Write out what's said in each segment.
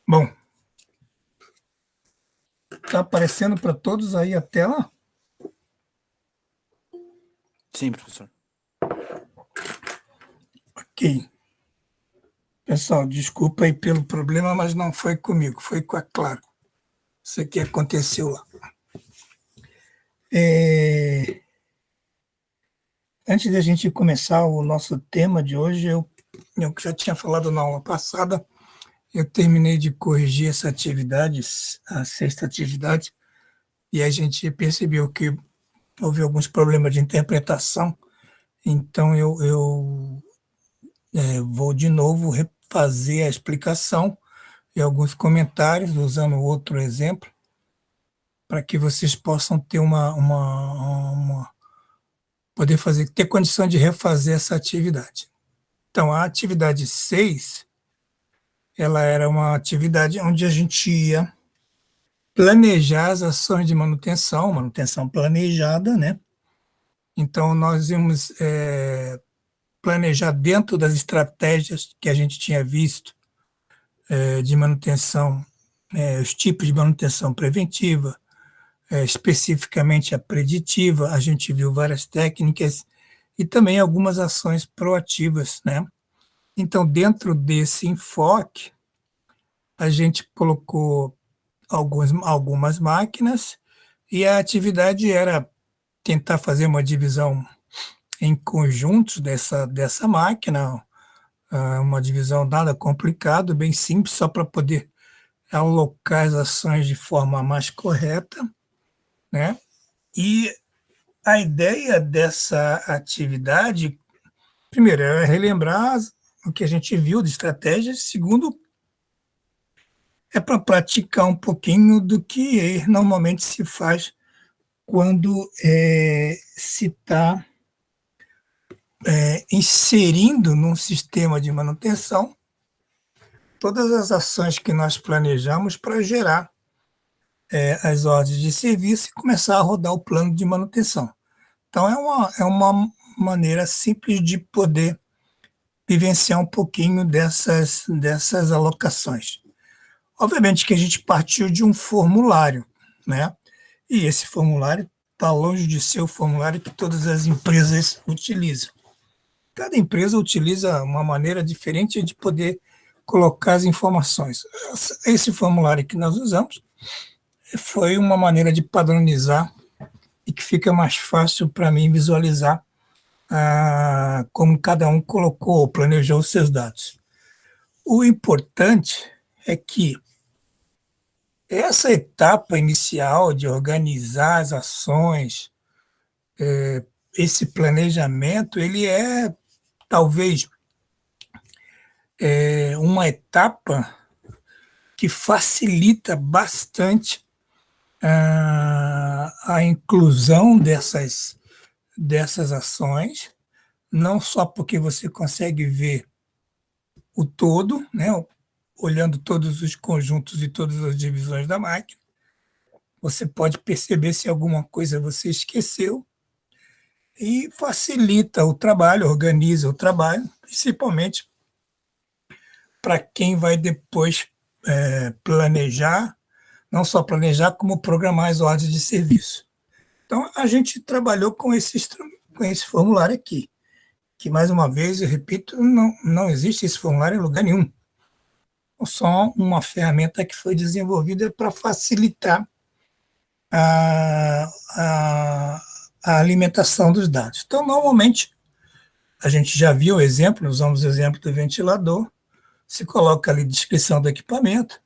Bom, está aparecendo para todos aí a tela? Sim, professor. Ok. Pessoal, desculpa aí pelo problema, mas não foi comigo, foi com a Claro. Isso aqui aconteceu lá. Antes da gente começar o nosso tema de hoje, eu já tinha falado na aula passada, eu terminei de corrigir essa atividade, a sexta atividade, e a gente percebeu que houve alguns problemas de interpretação, então eu vou de novo refazer a explicação e alguns comentários, usando outro exemplo, para que vocês possam ter poder ter condição de refazer essa atividade. Então, a atividade 6, ela era uma atividade onde a gente ia planejar as ações de manutenção planejada, né? Então, nós íamos planejar dentro das estratégias que a gente tinha visto de manutenção, os tipos de manutenção preventiva, especificamente a preditiva, a gente viu várias técnicas e também algumas ações proativas, né? Então, dentro desse enfoque, a gente colocou algumas máquinas e a atividade era tentar fazer uma divisão em conjuntos dessa máquina, uma divisão nada complicado, bem simples, só para poder alocar as ações de forma mais correta, né? E a ideia dessa atividade, primeiro, é relembrar o que a gente viu de estratégias, segundo, é para praticar um pouquinho do que normalmente se faz quando se está inserindo num sistema de manutenção todas as ações que nós planejamos para gerar as ordens de serviço e começar a rodar o plano de manutenção. Então, é uma maneira simples de poder vivenciar um pouquinho dessas alocações. Obviamente que a gente partiu de um formulário, né? E esse formulário está longe de ser o formulário que todas as empresas utilizam. Cada empresa utiliza uma maneira diferente de poder colocar as informações. Esse formulário que nós usamos foi uma maneira de padronizar e que fica mais fácil para mim visualizar como cada um colocou ou planejou os seus dados. O importante é que essa etapa inicial de organizar as ações, esse planejamento, ele é talvez uma etapa que facilita bastante a inclusão dessas ações, não só porque você consegue ver o todo, né, olhando todos os conjuntos e todas as divisões da máquina, você pode perceber se alguma coisa você esqueceu e facilita o trabalho, organiza o trabalho, principalmente para quem vai depois planejar, não só planejar, como programar as ordens de serviço. Então, a gente trabalhou com esse formulário aqui, que, mais uma vez, eu repito, não existe esse formulário em lugar nenhum. É só uma ferramenta que foi desenvolvida para facilitar a, a, a alimentação dos dados. Então, normalmente, a gente já viu o exemplo, usamos o exemplo do ventilador, se coloca ali a descrição do equipamento,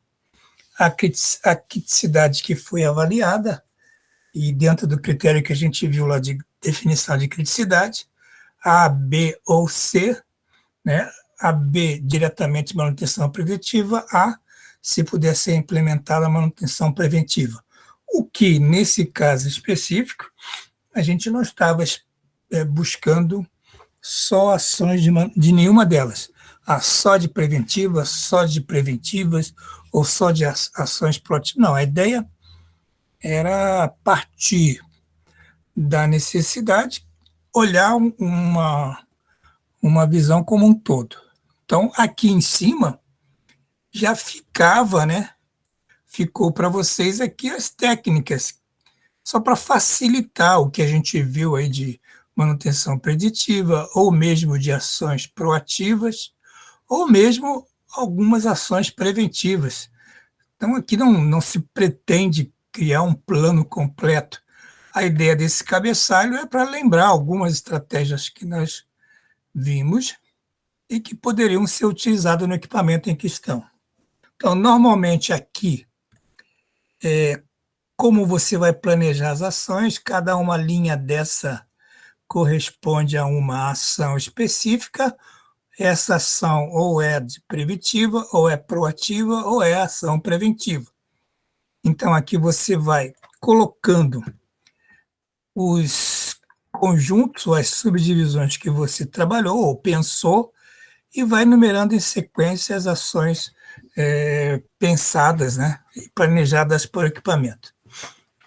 a criticidade que foi avaliada, e dentro do critério que a gente viu lá de definição de criticidade, A, B ou C, né? A B diretamente manutenção preventiva, A se puder ser implementada a manutenção preventiva. O que, nesse caso específico, a gente não estava buscando só ações de nenhuma delas. Só de preventivas, só de preventivas, ou só de ações proativas. Não, a ideia era partir da necessidade, olhar uma visão como um todo. Então, aqui em cima, já ficava, né? Ficou para vocês aqui as técnicas, só para facilitar o que a gente viu aí de manutenção preditiva, ou mesmo de ações proativas, ou mesmo algumas ações preventivas. Então, aqui não se pretende criar um plano completo. A ideia desse cabeçalho é para lembrar algumas estratégias que nós vimos e que poderiam ser utilizadas no equipamento em questão. Então, normalmente aqui, como você vai planejar as ações, cada uma linha dessa corresponde a uma ação específica. Essa ação ou é preventiva, ou é proativa, ou é ação preventiva. Então, aqui você vai colocando os conjuntos, ou as subdivisões que você trabalhou ou pensou, e vai numerando em sequência as ações pensadas, né, e planejadas por equipamento.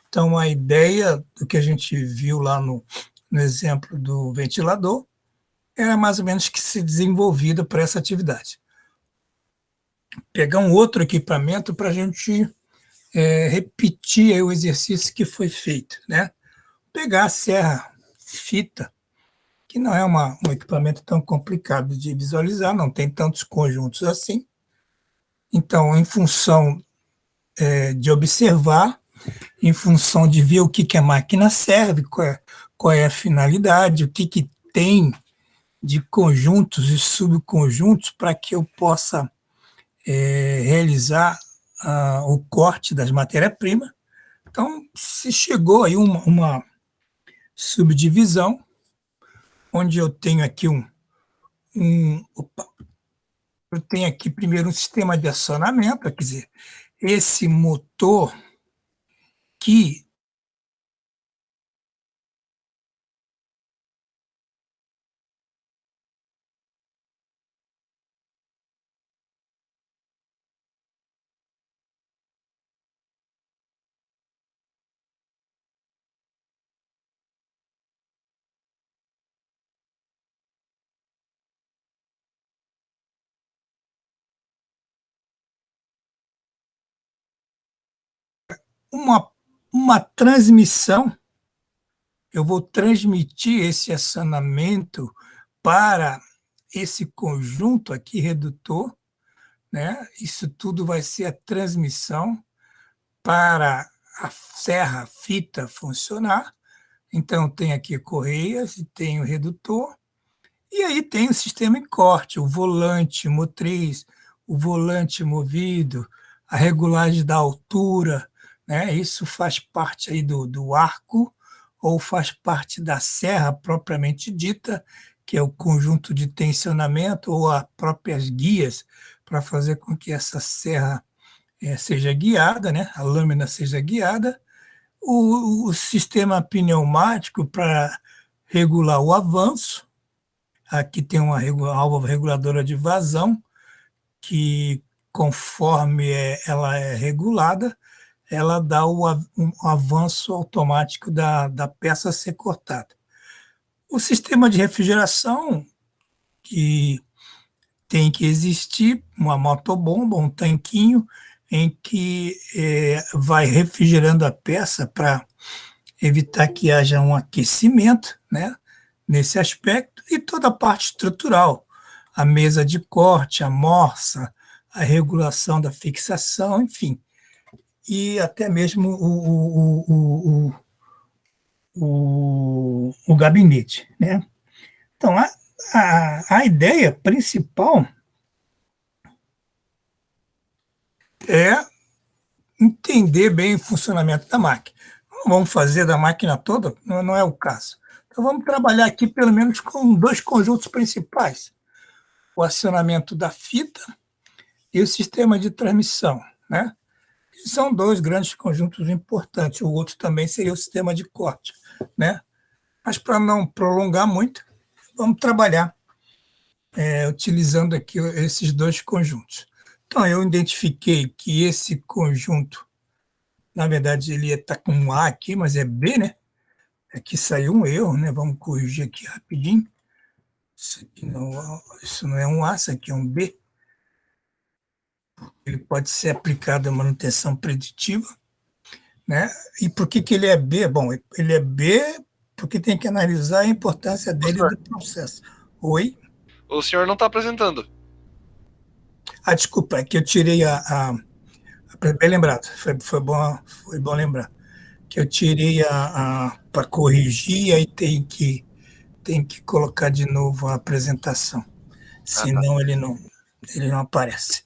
Então, a ideia do que a gente viu lá no exemplo do ventilador era mais ou menos que se desenvolvida para essa atividade. Pegar um outro equipamento para a gente repetir aí o exercício que foi feito, né? Pegar a serra fita, que não é um equipamento tão complicado de visualizar, não tem tantos conjuntos assim. Então, em função de observar, em função de ver o que a máquina serve, qual é a finalidade, o que tem de conjuntos e subconjuntos para que eu possa realizar o corte das matérias-primas. Então, se chegou aí uma subdivisão, onde eu tenho aqui eu tenho aqui primeiro um sistema de acionamento, quer dizer, esse motor que uma, uma transmissão, eu vou transmitir esse acionamento para esse conjunto aqui redutor, né? Isso tudo vai ser a transmissão para a serra fita funcionar. Então, tem aqui correias e tem o redutor, e aí tem o sistema em corte, o volante motriz, o volante movido, a regulagem da altura, né? Isso faz parte aí do arco, ou faz parte da serra propriamente dita, que é o conjunto de tensionamento, ou as próprias guias, para fazer com que essa serra seja guiada, né? A lâmina seja guiada. O sistema pneumático para regular o avanço. Aqui tem uma válvula reguladora de vazão, que conforme ela é regulada, ela dá um avanço automático da peça a ser cortada. O sistema de refrigeração, que tem que existir uma motobomba, um tanquinho, em que vai refrigerando a peça para evitar que haja um aquecimento, né, nesse aspecto, e toda a parte estrutural, a mesa de corte, a morsa, a regulação da fixação, enfim, e até mesmo o gabinete, né? Então, a ideia principal é entender bem o funcionamento da máquina. Não vamos fazer da máquina toda, não é o caso. Então, vamos trabalhar aqui pelo menos com dois conjuntos principais: o acionamento da fita e o sistema de transmissão, né? São dois grandes conjuntos importantes. O outro também seria o sistema de corte, né? Mas para não prolongar muito, vamos trabalhar utilizando aqui esses dois conjuntos. Então, eu identifiquei que esse conjunto, na verdade, ele está com um A aqui, mas é B, né? Aqui saiu um erro, né? Vamos corrigir aqui rapidinho. Isso não é um A, isso aqui é um B. Ele pode ser aplicado à manutenção preditiva, né? E por que que ele é B? Bom, ele é B porque tem que analisar a importância Ô, dele senhor, do processo. Oi? o senhor não está apresentando. Ah, desculpa, é que eu tirei bem lembrado, foi bom lembrar, que eu tirei para corrigir, aí tem que colocar de novo a apresentação, Ah, tá. senão ele não aparece.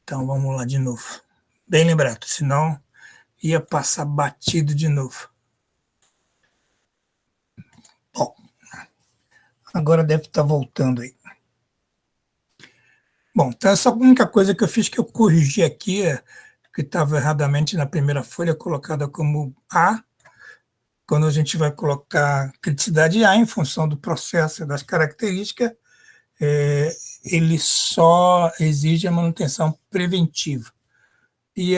Então vamos lá de novo. Bem lembrado, senão ia passar batido de novo. Bom, agora deve estar voltando aí. Bom, então essa única coisa que eu fiz que eu corrigi aqui, que estava erradamente na primeira folha, colocada como A, quando a gente vai colocar criticidade A em função do processo e das características, ele só exige a manutenção preventiva. E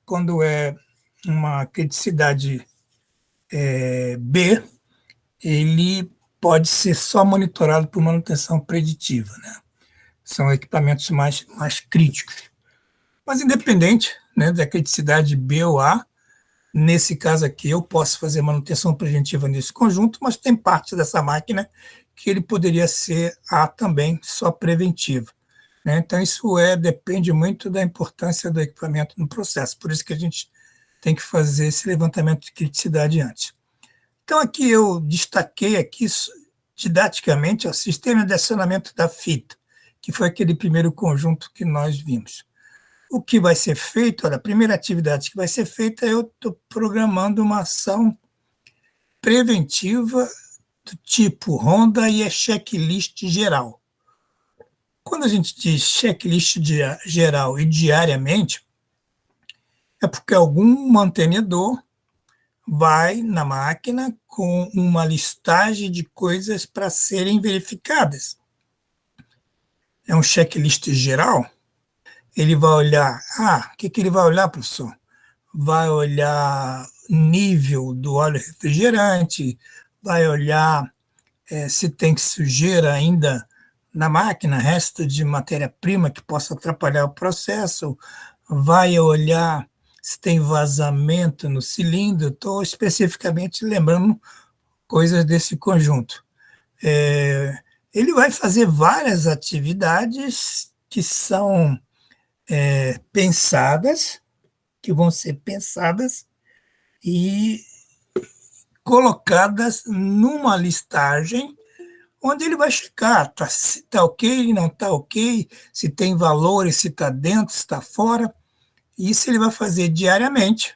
quando é uma criticidade B, ele pode ser só monitorado por manutenção preditiva, né? São equipamentos mais críticos. Mas independente, né, da criticidade B ou A, nesse caso aqui eu posso fazer manutenção preventiva nesse conjunto, mas tem parte dessa máquina que ele poderia ser A também, só preventivo, né? Então isso depende muito da importância do equipamento no processo, por isso que a gente tem que fazer esse levantamento de criticidade antes. Então aqui eu destaquei aqui didaticamente o sistema de acionamento da fita, que foi aquele primeiro conjunto que nós vimos. O que vai ser feito, olha, a primeira atividade que vai ser feita, eu estou programando uma ação preventiva do tipo Honda e é checklist geral. Quando a gente diz checklist geral e diariamente, é porque algum mantenedor vai na máquina com uma listagem de coisas para serem verificadas. É um checklist geral. Ele vai olhar, o que ele vai olhar, professor? Vai olhar nível do óleo refrigerante, vai olhar se tem sujeira ainda na máquina, resto de matéria-prima que possa atrapalhar o processo, vai olhar se tem vazamento no cilindro. Estou especificamente lembrando coisas desse conjunto. É, ele vai fazer várias atividades que são pensadas, que vão ser pensadas e colocadas numa listagem onde ele vai checar se está ok, não está ok, se tem valores, se está dentro, se está fora. Isso ele vai fazer diariamente,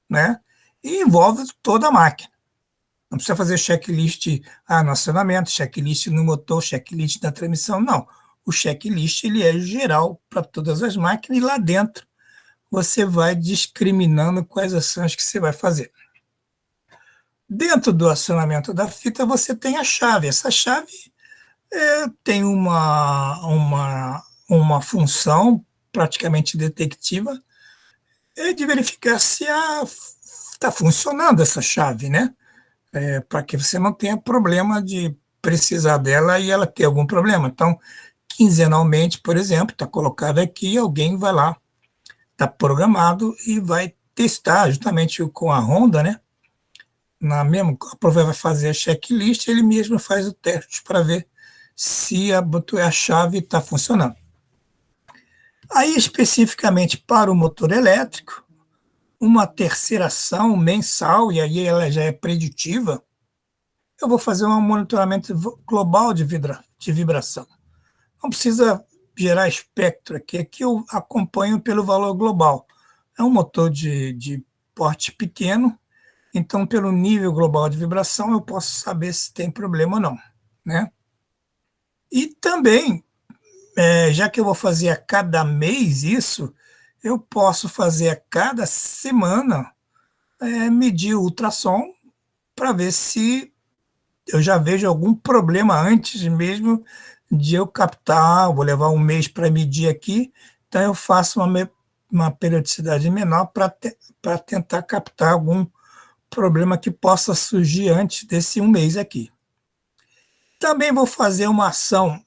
né? E envolve toda a máquina. Não precisa fazer checklist no acionamento, checklist no motor, checklist na transmissão, não. O checklist ele é geral para todas as máquinas e lá dentro você vai discriminando quais ações que você vai fazer. Dentro do acionamento da fita você tem a chave. Essa chave tem uma função praticamente detectiva de verificar se está funcionando essa chave, né? Para que você não tenha problema de precisar dela e ela ter algum problema. Então, quinzenalmente, por exemplo, está colocado aqui, alguém vai lá, está programado e vai testar, justamente com a Honda, né? A prova vai fazer a checklist, ele mesmo faz o teste para ver se a chave está funcionando. Aí, especificamente para o motor elétrico, uma terceira ação mensal, e aí ela já é preditiva, eu vou fazer um monitoramento global de vibração. Não precisa gerar espectro aqui eu acompanho pelo valor global. É um motor de porte pequeno, então pelo nível global de vibração eu posso saber se tem problema ou não, né? E também, já que eu vou fazer a cada mês isso, eu posso fazer a cada semana medir o ultrassom para ver se eu já vejo algum problema antes mesmo de eu captar. Vou levar um mês para medir aqui, então eu faço uma periodicidade menor para tentar captar algum problema que possa surgir antes desse um mês aqui. Também vou fazer uma ação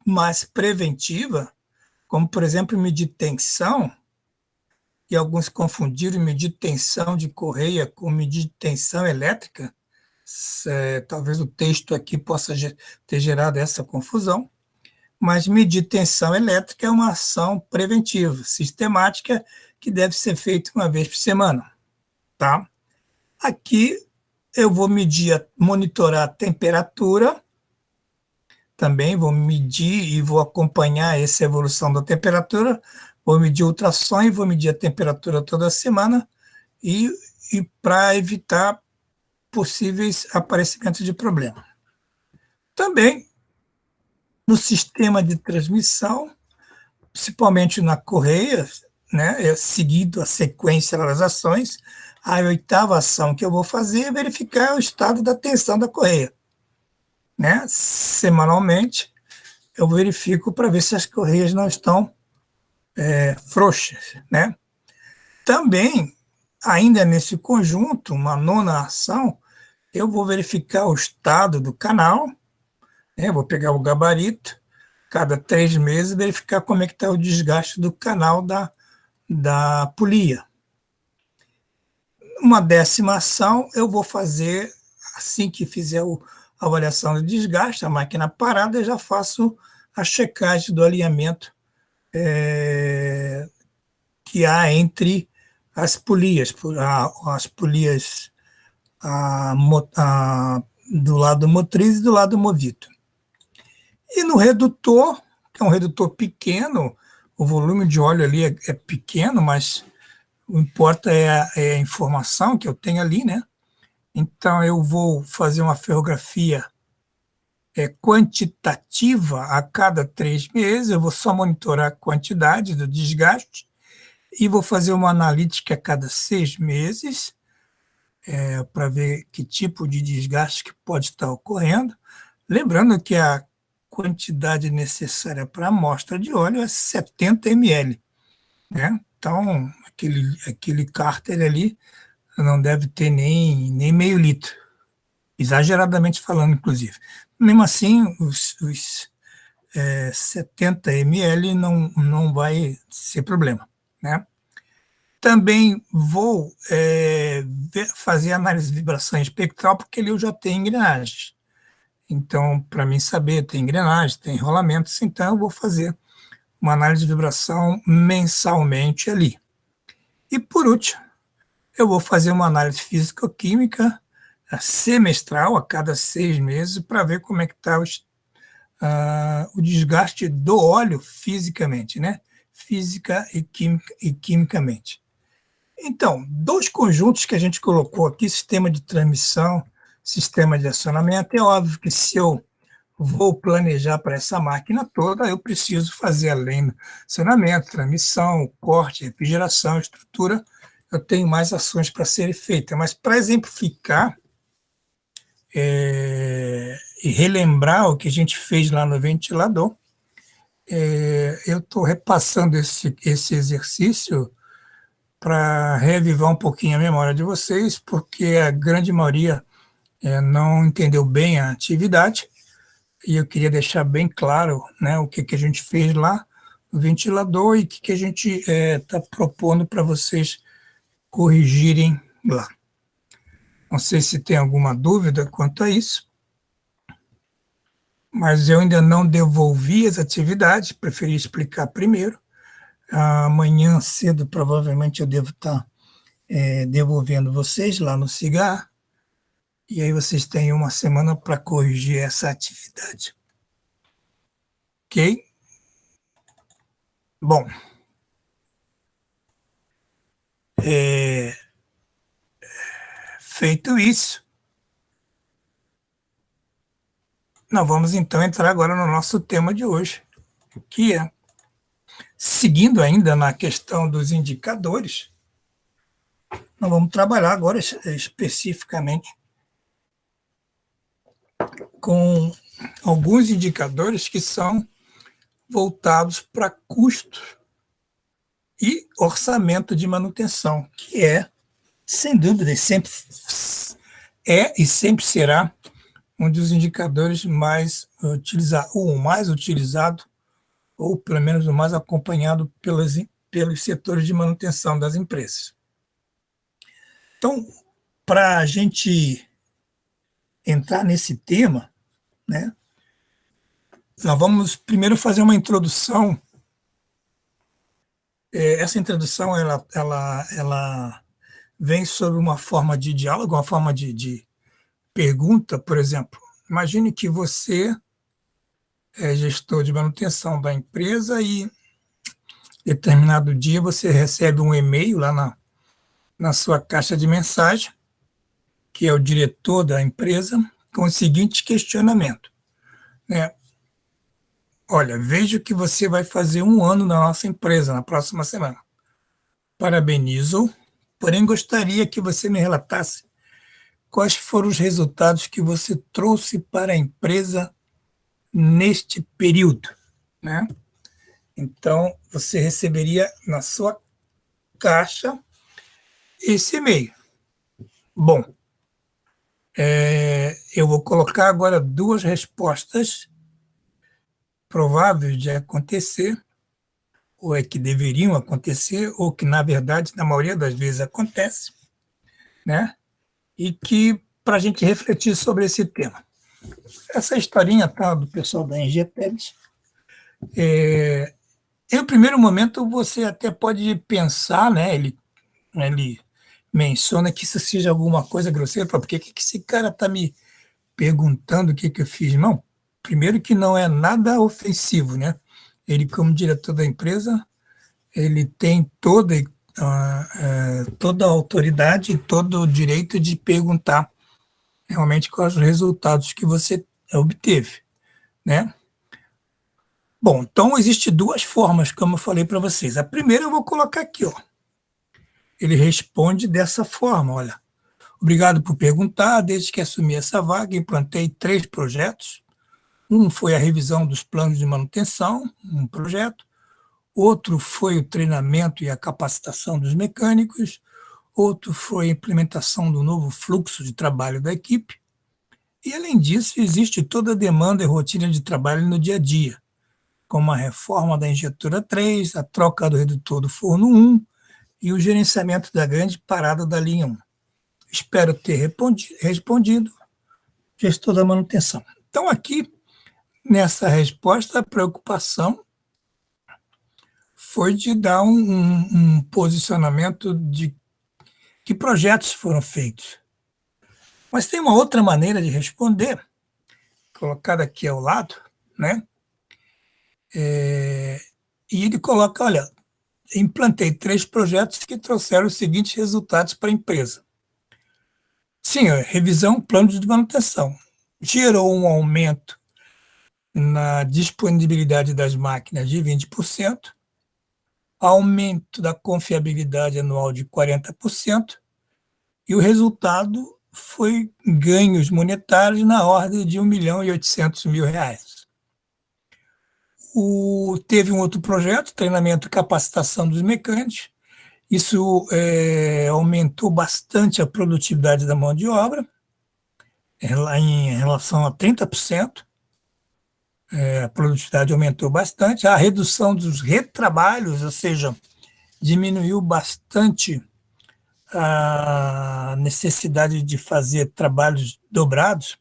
mais preventiva, como, por exemplo, medir tensão, e alguns confundiram medir tensão de correia com medir tensão elétrica. Talvez o texto aqui possa ter gerado essa confusão, mas medir tensão elétrica é uma ação preventiva, sistemática, que deve ser feita uma vez por semana. Tá? Aqui eu vou monitorar a temperatura, também vou medir e vou acompanhar essa evolução da temperatura, vou medir ultrassom e vou medir a temperatura toda semana, e para evitar possíveis aparecimentos de problema. Também, no sistema de transmissão, principalmente na correia, né, seguido a sequência das ações, a oitava ação que eu vou fazer é verificar o estado da tensão da correia. Né? Semanalmente, eu verifico para ver se as correias não estão frouxas. Né? Também, ainda nesse conjunto, uma nona ação, eu vou verificar o estado do canal, né? Vou pegar o gabarito, cada 3 meses, verificar como é que está o desgaste do canal da polia. Uma 10ª ação, eu vou fazer, assim que fizer a avaliação do desgaste, a máquina parada, eu já faço a checagem do alinhamento que há entre as polias, as polias do lado motriz e do lado movido. E no redutor, que é um redutor pequeno, o volume de óleo ali é pequeno, mas o que importa é a informação que eu tenho ali, né? Então, eu vou fazer uma ferrografia quantitativa a cada 3 meses, eu vou só monitorar a quantidade do desgaste e vou fazer uma analítica a cada 6 meses para ver que tipo de desgaste que pode estar ocorrendo. Lembrando que a quantidade necessária para a amostra de óleo é 70 ml. Né? Então, aquele cárter ali não deve ter nem meio litro, exageradamente falando, inclusive. Mesmo assim, os 70 ml não vai ser problema. Né? Também vou fazer análise de vibração espectral, porque ali eu já tenho engrenagens. Então, para mim saber, tem engrenagem, tem enrolamentos, então eu vou fazer uma análise de vibração mensalmente ali. E, por último, eu vou fazer uma análise físico-química semestral, a cada 6 meses, para ver como é que está o desgaste do óleo fisicamente, né? Física e quimicamente. Então, 2 conjuntos que a gente colocou aqui, sistema de transmissão, sistema de acionamento, é óbvio que se eu vou planejar para essa máquina toda, eu preciso fazer além do acionamento, transmissão, corte, refrigeração, estrutura, eu tenho mais ações para serem feitas. Mas para exemplificar e relembrar o que a gente fez lá no ventilador, eu estou repassando esse exercício para reavivar um pouquinho a memória de vocês, porque a grande maioria não entendeu bem a atividade, e eu queria deixar bem claro, né, o que a gente fez lá no ventilador e o que a gente está propondo para vocês corrigirem lá. Não sei se tem alguma dúvida quanto a isso, mas eu ainda não devolvi as atividades, preferi explicar primeiro. Amanhã cedo, provavelmente, eu devo estar devolvendo vocês lá no CIGAR, e aí vocês têm uma semana para corrigir essa atividade. Ok? Bom, feito isso, nós vamos então entrar agora no nosso tema de hoje, que é, seguindo ainda na questão dos indicadores, nós vamos trabalhar agora especificamente com alguns indicadores que são voltados para custo e orçamento de manutenção, que sem dúvida, sempre e sempre será um dos indicadores mais utilizados, ou o mais utilizado, ou pelo menos o mais acompanhado pelos setores de manutenção das empresas. Então, para a gente entrar nesse tema, né, nós vamos primeiro fazer uma introdução. Essa introdução ela vem sobre uma forma de diálogo, uma forma de pergunta, por exemplo. Imagine que você é gestor de manutenção da empresa e determinado dia você recebe um e-mail lá na sua caixa de mensagem, que é o diretor da empresa, com o seguinte questionamento, né? Olha, vejo que você vai fazer 1 ano na nossa empresa na próxima semana. Parabenizo, porém gostaria que você me relatasse quais foram os resultados que você trouxe para a empresa neste período, né? Então, você receberia na sua caixa esse e-mail. Bom, eu vou colocar agora 2 respostas prováveis de acontecer, ou é que deveriam acontecer, ou que, na verdade, na maioria das vezes acontece, né? E que, para a gente refletir sobre esse tema. Essa historinha tá, do pessoal da Engeteles, em um primeiro momento você até pode pensar, né? Ele menciona que isso seja alguma coisa grosseira, por que esse cara está me perguntando o que eu fiz? Não, primeiro que não é nada ofensivo, né? Ele, como diretor da empresa, ele tem toda a autoridade e todo o direito de perguntar realmente quais os resultados que você obteve, né? Bom, então existem 2 formas, como eu falei para vocês. A primeira eu vou colocar aqui, ó. Ele responde dessa forma, olha. Obrigado por perguntar. Desde que assumi essa vaga, implantei 3 projetos. Um foi a revisão dos planos de manutenção, um projeto. Outro foi o treinamento e a capacitação dos mecânicos. Outro foi a implementação do novo fluxo de trabalho da equipe. E, além disso, existe toda a demanda e rotina de trabalho no dia a dia, como a reforma da injetora 3, a troca do redutor do forno 1 e o gerenciamento da grande parada da linha 1. Espero ter respondido, gestor da manutenção. Então, aqui, nessa resposta, a preocupação foi de dar um posicionamento de que projetos foram feitos. Mas tem uma outra maneira de responder, colocada aqui ao lado, né? E ele coloca, olha, implantei 3 projetos que trouxeram os seguintes resultados para a empresa. Sim, revisão, plano de manutenção. Gerou um aumento na disponibilidade das máquinas de 20%, aumento da confiabilidade anual de 40%, e o resultado foi ganhos monetários na ordem de R$ 1.800.000. Teve um outro projeto, treinamento e capacitação dos mecânicos. Isso aumentou bastante a produtividade da mão de obra, em relação a 30%. A produtividade aumentou bastante. A redução dos retrabalhos, ou seja, diminuiu bastante a necessidade de fazer trabalhos dobrados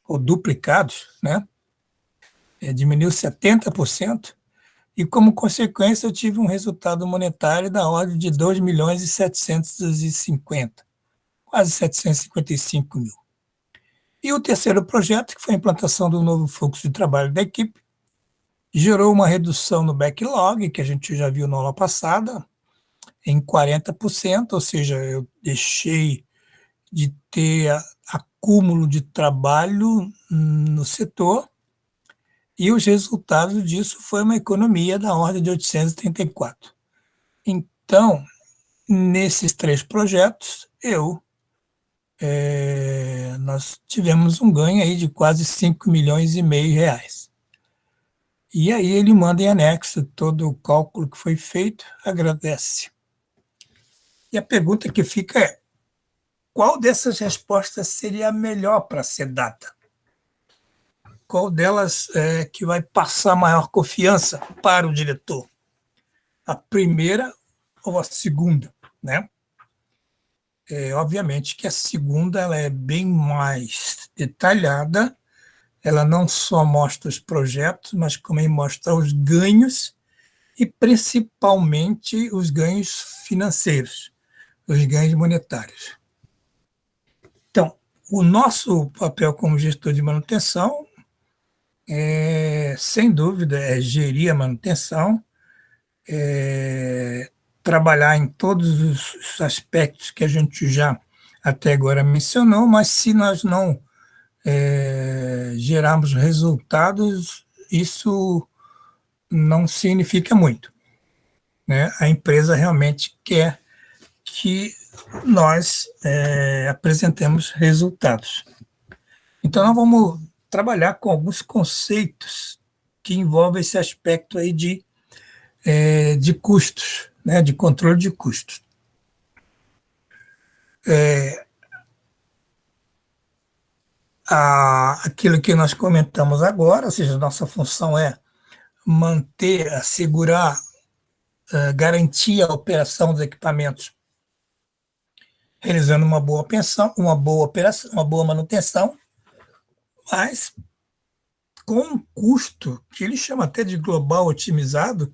ou duplicados, né? Diminuiu 70%. E, como consequência, eu tive um resultado monetário da ordem de 2.750.000, quase 755 mil. E o terceiro projeto, que foi a implantação do novo fluxo de trabalho da equipe, gerou uma redução no backlog, que a gente já viu na aula passada, em 40%, ou seja, eu deixei de ter acúmulo de trabalho no setor, e os resultados disso foi uma economia da ordem de 834. Então, nesses 3 projetos, nós tivemos um ganho aí de quase 5,5 milhões reais. E aí ele manda em anexo todo o cálculo que foi feito, agradece. E a pergunta que fica é, qual dessas respostas seria a melhor para ser dada? qual delas é que vai passar maior confiança para o diretor? A primeira ou a segunda, né? Obviamente que a segunda ela é bem mais detalhada, ela não só mostra os projetos, mas também mostra os ganhos e principalmente os ganhos financeiros, os ganhos monetários. Então, o nosso papel como gestor de manutenção sem dúvida, é gerir a manutenção, trabalhar em todos os aspectos que a gente já até agora mencionou, mas se nós não gerarmos resultados, isso não significa muito, né? A empresa realmente quer que nós apresentemos resultados. Então, nós vamos trabalhar com alguns conceitos que envolvem esse aspecto aí de custos, né, de controle de custos. Aquilo que nós comentamos agora, ou seja, nossa função é manter, assegurar, garantir a operação dos equipamentos, realizando uma boa pensão, uma boa operação, uma boa manutenção, mas com um custo que ele chama até de global otimizado,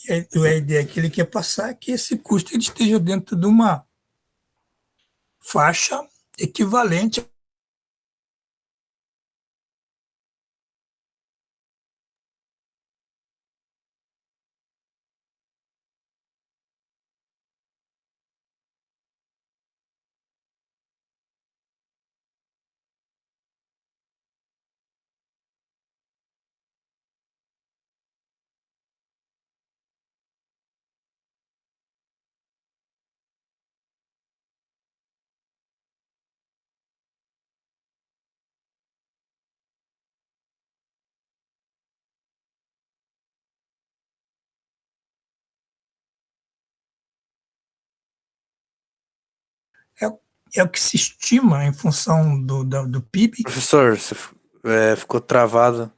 e a ideia que ele quer passar é que esse custo ele esteja dentro de uma faixa equivalente. É o que se estima em função do PIB. Professor, você ficou travado.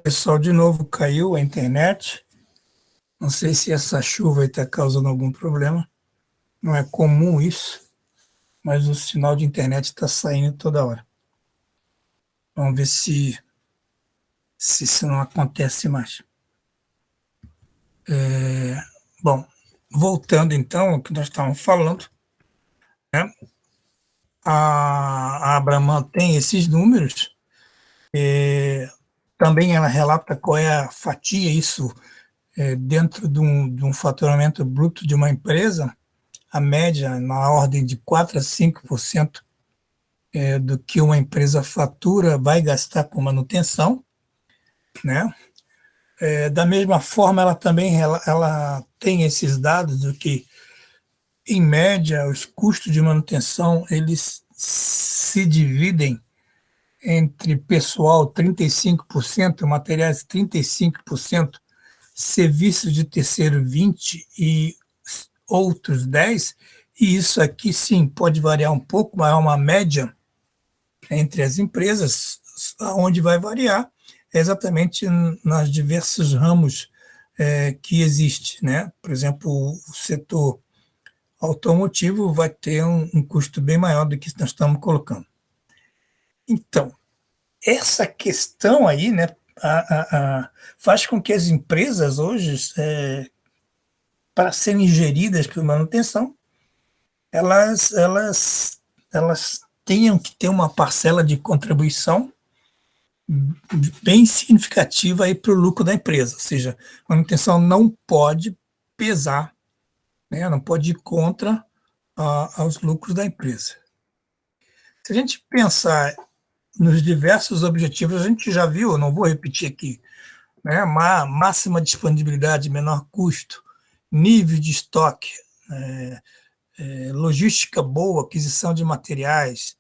Pessoal, de novo caiu a internet. Não sei se essa chuva está causando algum problema. Não é comum isso, mas o sinal de internet está saindo toda hora. Vamos ver se isso não acontece mais. Bom, voltando então ao que nós estávamos falando, né? A Abraman tem esses números, também ela relata qual é a fatia, isso dentro de um faturamento bruto de uma empresa, a média na ordem de 4 a 5% do que uma empresa fatura vai gastar com manutenção, né? Da mesma forma, ela também ela tem esses dados do que, em média, os custos de manutenção eles se dividem entre pessoal 35%, materiais 35%, serviços de terceiro 20% e outros 10%, e isso aqui sim pode variar um pouco, mas é uma média entre as empresas, onde vai variar é exatamente nos diversos ramos que existe, né? Por exemplo, o setor automotivo vai ter um custo bem maior do que nós estamos colocando. Então, essa questão aí, né, faz com que as empresas hoje, para serem geridas por manutenção, elas tenham que ter uma parcela de contribuição bem significativa para o lucro da empresa. Ou seja, a manutenção não pode pesar, né, não pode ir contra aos lucros da empresa. Se a gente pensar nos diversos objetivos, a gente já viu, não vou repetir aqui, né, máxima disponibilidade, menor custo, nível de estoque, logística boa, aquisição de materiais,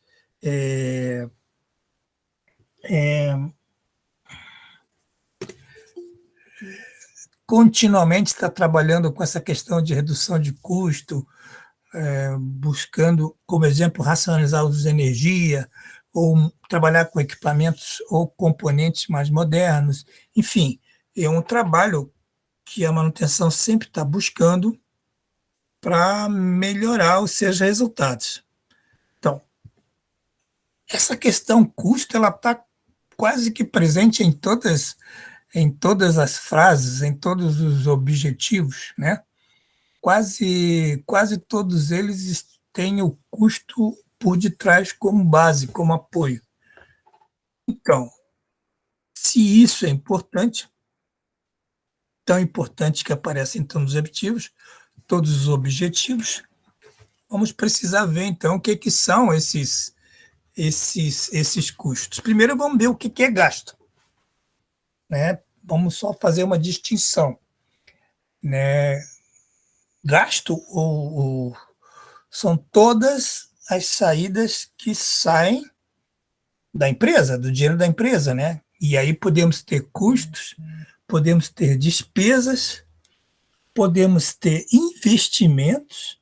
continuamente está trabalhando com essa questão de redução de custo, buscando, como exemplo, racionalizar o uso de energia, ou trabalhar com equipamentos ou componentes mais modernos. Enfim, é um trabalho que a manutenção sempre está buscando para melhorar os seus resultados. Então, essa questão custo, ela está quase que presente em todas as frases, em todos os objetivos, né? Quase todos eles têm o custo por detrás como base, como apoio. Então, se isso é importante, tão importante que aparece em todos os objetivos, vamos precisar ver, então, o que são esses custos. Primeiro, vamos ver o que é gasto, né? Vamos só fazer uma distinção, né? Gasto são todas as saídas que saem da empresa, do dinheiro da empresa, né? E aí podemos ter custos, podemos ter despesas, podemos ter investimentos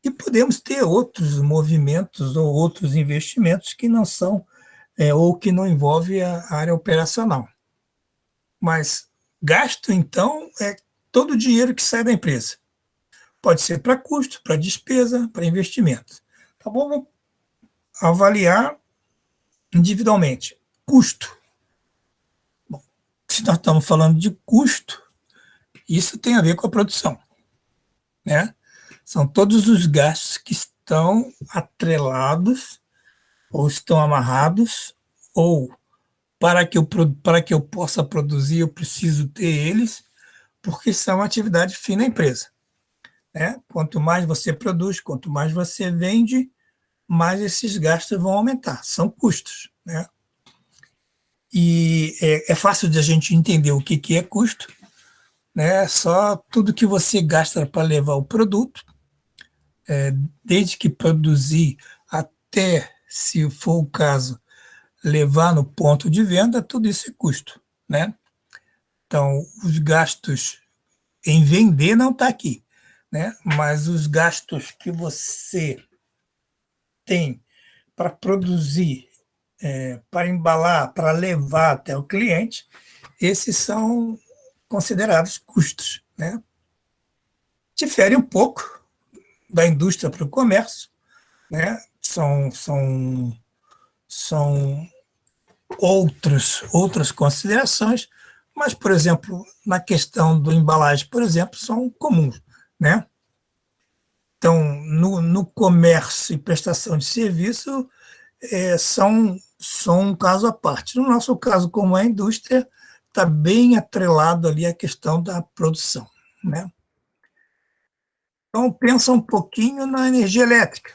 e podemos ter outros movimentos ou outros investimentos que não são ou que não envolvem a área operacional. Mas gasto, então, é todo o dinheiro que sai da empresa. Pode ser para custo, para despesa, para investimento. Tá bom? Vamos avaliar individualmente. Custo. Bom, se nós estamos falando de custo, isso tem a ver com a produção, né? São todos os gastos que estão atrelados ou estão amarrados, ou para que eu possa produzir, eu preciso ter eles, porque são atividade fim da empresa, né? Quanto mais você produz, quanto mais você vende, mais esses gastos vão aumentar. São custos, né? E é fácil de a gente entender o que é custo, né? Só tudo que você gasta para levar o produto, desde que produzir até, se for o caso, levar no ponto de venda, tudo isso é custo, né? Então, os gastos em vender não está aqui, né? Mas os gastos que você tem para produzir, para embalar, para levar até o cliente, esses são considerados custos, né? Difere um pouco da indústria para o comércio, né? São outras considerações, mas, por exemplo, na questão do embalagem, por exemplo, são comuns, né? Então, no comércio e prestação de serviço, são um caso à parte. No nosso caso, como é a indústria, está bem atrelado ali a questão da produção, né? Então, pensa um pouquinho na energia elétrica.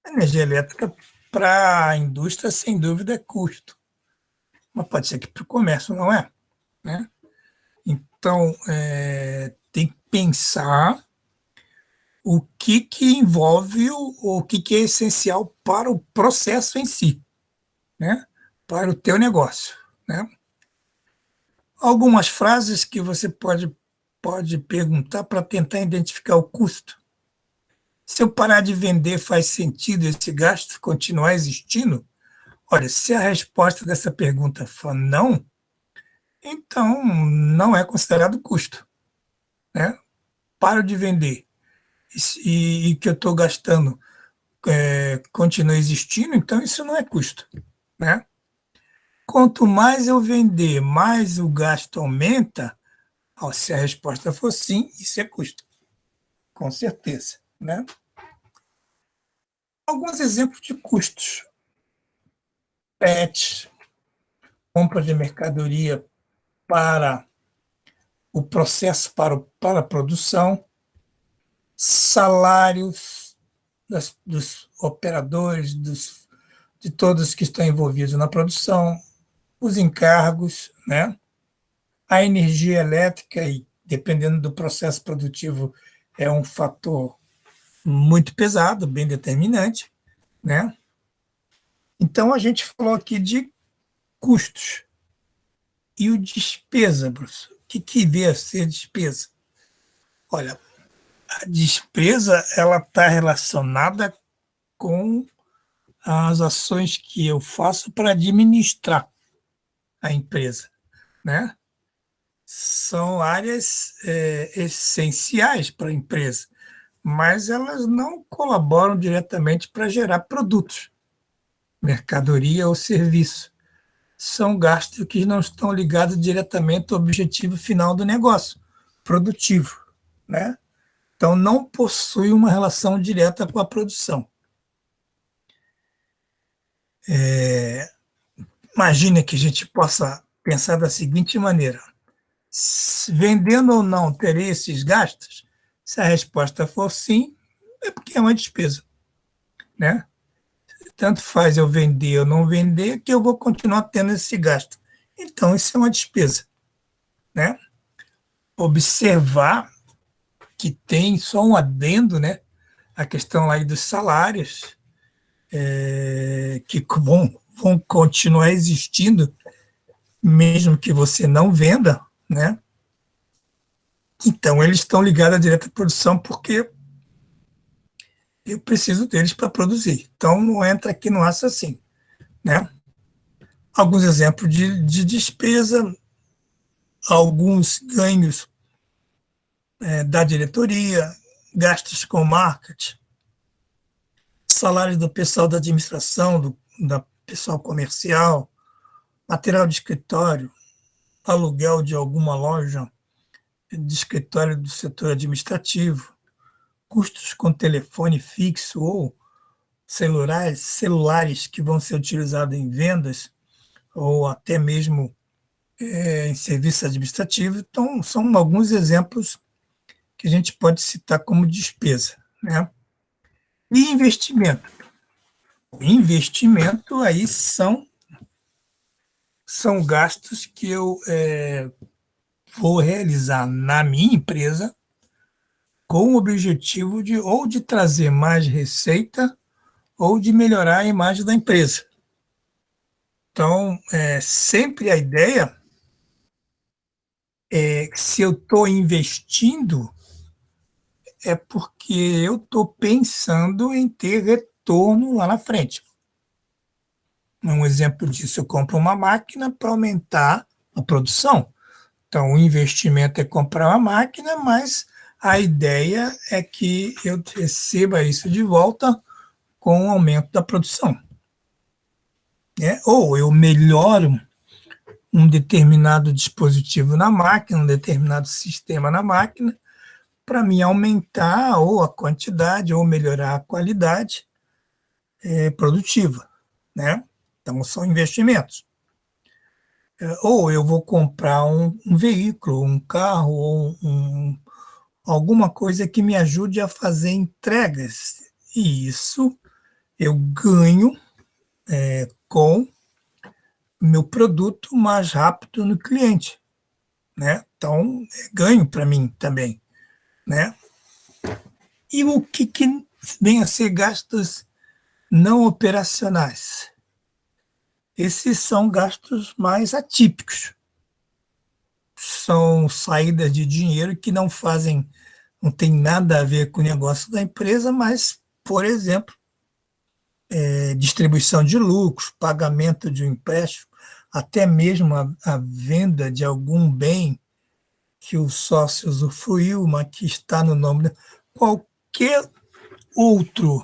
A energia elétrica, para a indústria, sem dúvida, é custo. Mas pode ser que para o comércio não é, né? Então, tem que pensar o que envolve, o que é essencial para o processo em si, né? Para o teu negócio, né? Algumas frases que você pode perguntar para tentar identificar o custo. Se eu parar de vender, faz sentido esse gasto continuar existindo? Olha, se a resposta dessa pergunta for não, então não é considerado custo, né? Paro de vender e que eu estou gastando continua existindo, então isso não é custo, né? quanto mais eu vender, mais o gasto aumenta, se a resposta for sim, isso é custo, com certeza, né? Alguns exemplos de custos. PET, compra de mercadoria para o processo, para a produção, salários dos operadores, de todos que estão envolvidos na produção, os encargos, né? A energia elétrica, e dependendo do processo produtivo, é um fator muito pesado, bem determinante, né? Então, a gente falou aqui de custos. E o despesa, Bruce? O que veio a ser despesa? Olha, a despesa ela está relacionada com as ações que eu faço para administrar a empresa, né? São áreas essenciais para a empresa, mas elas não colaboram diretamente para gerar produtos, mercadoria ou serviço. São gastos que não estão ligados diretamente ao objetivo final do negócio, produtivo, né? Então, não possui uma relação direta com a produção. Imagine que a gente possa pensar da seguinte maneira: vendendo ou não, terei esses gastos? Se a resposta for sim, é porque é uma despesa, né? Tanto faz eu vender ou não vender, que eu vou continuar tendo esse gasto. Então, isso é uma despesa, né? Observar que tem só um adendo, né? A questão lá dos salários, que vão continuar existindo, mesmo que você não venda, né? Então, eles estão ligados à direta produção porque eu preciso deles para produzir. Então, não entra aqui no raciocínio, né? Alguns exemplos de despesa, alguns ganhos da diretoria, gastos com marketing, salário do pessoal da administração, da pessoal comercial, material de escritório, aluguel de alguma loja de escritório do setor administrativo, custos com telefone fixo ou celulares que vão ser utilizados em vendas ou até mesmo em serviço administrativo. Então, são alguns exemplos que a gente pode citar como despesa, né? E investimento. Investimento aí são gastos que eu vou realizar na minha empresa com o objetivo de trazer mais receita ou de melhorar a imagem da empresa. Então, sempre a ideia é que se eu estou investindo, é porque eu estou pensando em ter retorno lá na frente. Um exemplo disso, eu compro uma máquina para aumentar a produção. Então, o investimento é comprar uma máquina, mas a ideia é que eu receba isso de volta com o aumento da produção, né? Ou eu melhoro um determinado dispositivo na máquina, um determinado sistema na máquina, para me aumentar ou a quantidade ou melhorar a qualidade produtiva, né? Então, são investimentos. Ou eu vou comprar um veículo, um carro, ou alguma coisa que me ajude a fazer entregas. E isso eu ganho com o meu produto mais rápido no cliente, né? Então, é ganho para mim também, né? E o que vem a ser gastos não operacionais? Esses são gastos mais atípicos. São saídas de dinheiro que não tem nada a ver com o negócio da empresa, mas, por exemplo, distribuição de lucros, pagamento de um empréstimo, até mesmo a venda de algum bem que o sócio usufruiu, mas que está no nome de qualquer outro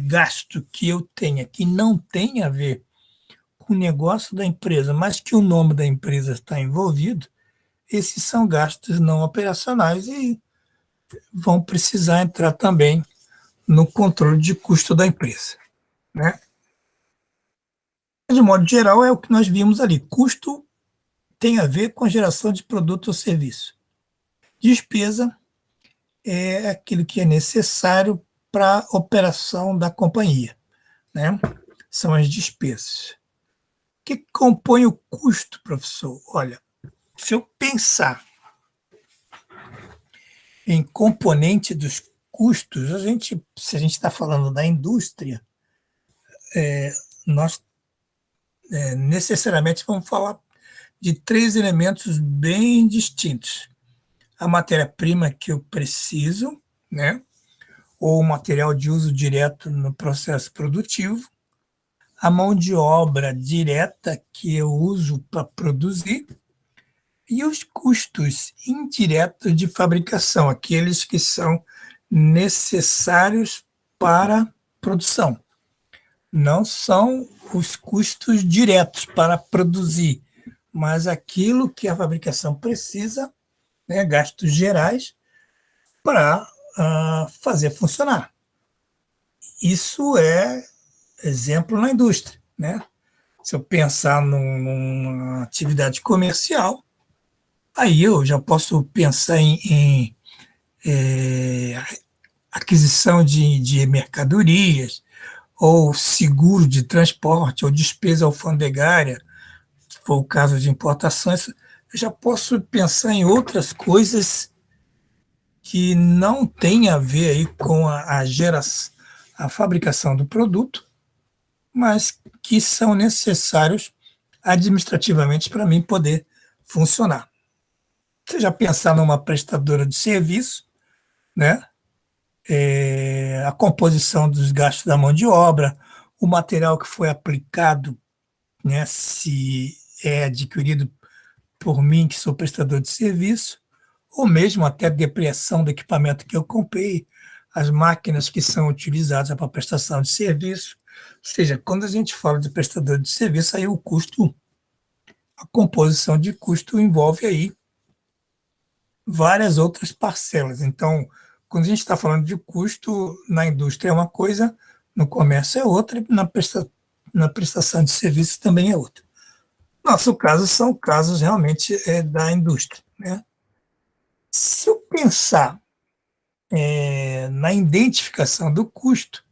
gasto que eu tenha que não tenha a ver com o negócio da empresa, mas que o nome da empresa está envolvido, esses são gastos não operacionais e vão precisar entrar também no controle de custo da empresa, né? De modo geral, é o que nós vimos ali. Custo tem a ver com a geração de produto ou serviço. Despesa é aquilo que é necessário para a operação da companhia, né? São as despesas. O que compõe o custo, professor? Olha, se eu pensar em componente dos custos, se a gente está falando da indústria, nós necessariamente vamos falar de três elementos bem distintos. A matéria-prima que eu preciso, né? Ou o material de uso direto no processo produtivo, a mão de obra direta que eu uso para produzir e os custos indiretos de fabricação, aqueles que são necessários para a produção. Não são os custos diretos para produzir, mas aquilo que a fabricação precisa, né, gastos gerais, para fazer funcionar. Isso é exemplo na indústria, né? Se eu pensar numa atividade comercial, aí eu já posso pensar em aquisição de mercadorias, ou seguro de transporte, ou despesa alfandegária, se for o caso de importações. Eu já posso pensar em outras coisas que não têm a ver aí com a fabricação do produto, mas que são necessários administrativamente para mim poder funcionar. Você já pensar numa prestadora de serviço, né? A composição dos gastos da mão de obra, o material que foi aplicado, né? Se é adquirido por mim, que sou prestador de serviço, ou mesmo até a depreciação do equipamento que eu comprei, as máquinas que são utilizadas para prestação de serviço. Ou seja, quando a gente fala de prestador de serviço, aí o custo, a composição de custo envolve aí várias outras parcelas. Então, quando a gente está falando de custo, na indústria é uma coisa, no comércio é outra, e na prestação de serviços também é outra. Nosso caso são casos realmente da indústria, né? Se eu pensar na identificação do custo,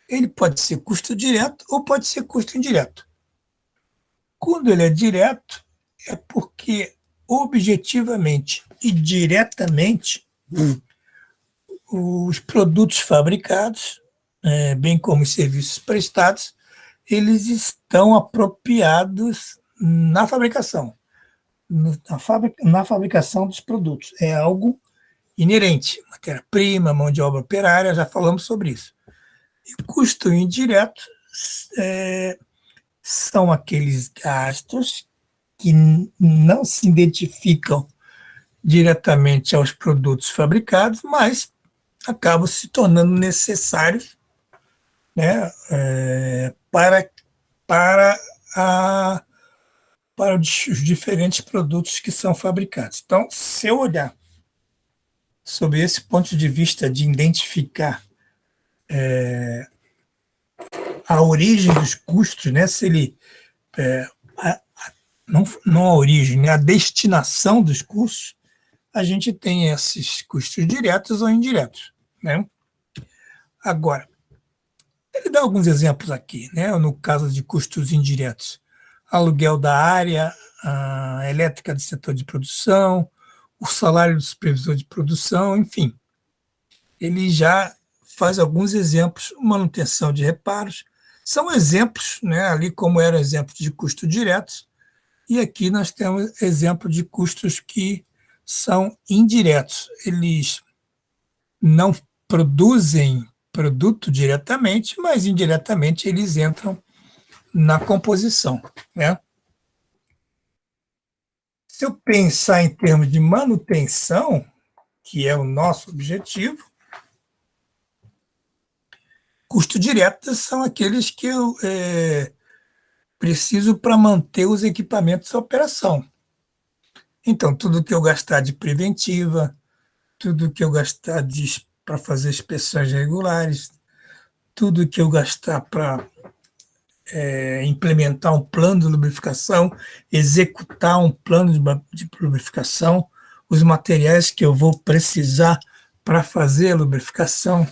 ele pode ser custo direto ou pode ser custo indireto. Quando ele é direto, é porque objetivamente e diretamente os produtos fabricados, bem como os serviços prestados, eles estão apropriados na fabricação, na fabricação dos produtos. É algo inerente, matéria-prima, mão de obra operária, já falamos sobre isso. E custo indireto são aqueles gastos que não se identificam diretamente aos produtos fabricados, mas acabam se tornando necessários, né, para, para os diferentes produtos que são fabricados. Então, se eu olhar sob esse ponto de vista de identificar a origem dos custos, né, se ele não a origem, né, a destinação dos custos, a gente tem esses custos diretos ou indiretos, né? Agora, ele dá alguns exemplos aqui, né? No caso de custos indiretos, aluguel da área, a elétrica do setor de produção, o salário do supervisor de produção, enfim. Ele já faz alguns exemplos, manutenção de reparos, são exemplos, né? Ali como eram exemplos de custos diretos, e aqui nós temos exemplo de custos que são indiretos. Eles não produzem produto diretamente, mas indiretamente eles entram na composição, né? Se eu pensar em termos de manutenção, que é o nosso objetivo, custos diretos são aqueles que eu preciso para manter os equipamentos em operação. Então, tudo que eu gastar de preventiva, tudo que eu gastar para fazer inspeções regulares, tudo que eu gastar para implementar um plano de lubrificação, executar um plano de lubrificação, os materiais que eu vou precisar para fazer a lubrificação,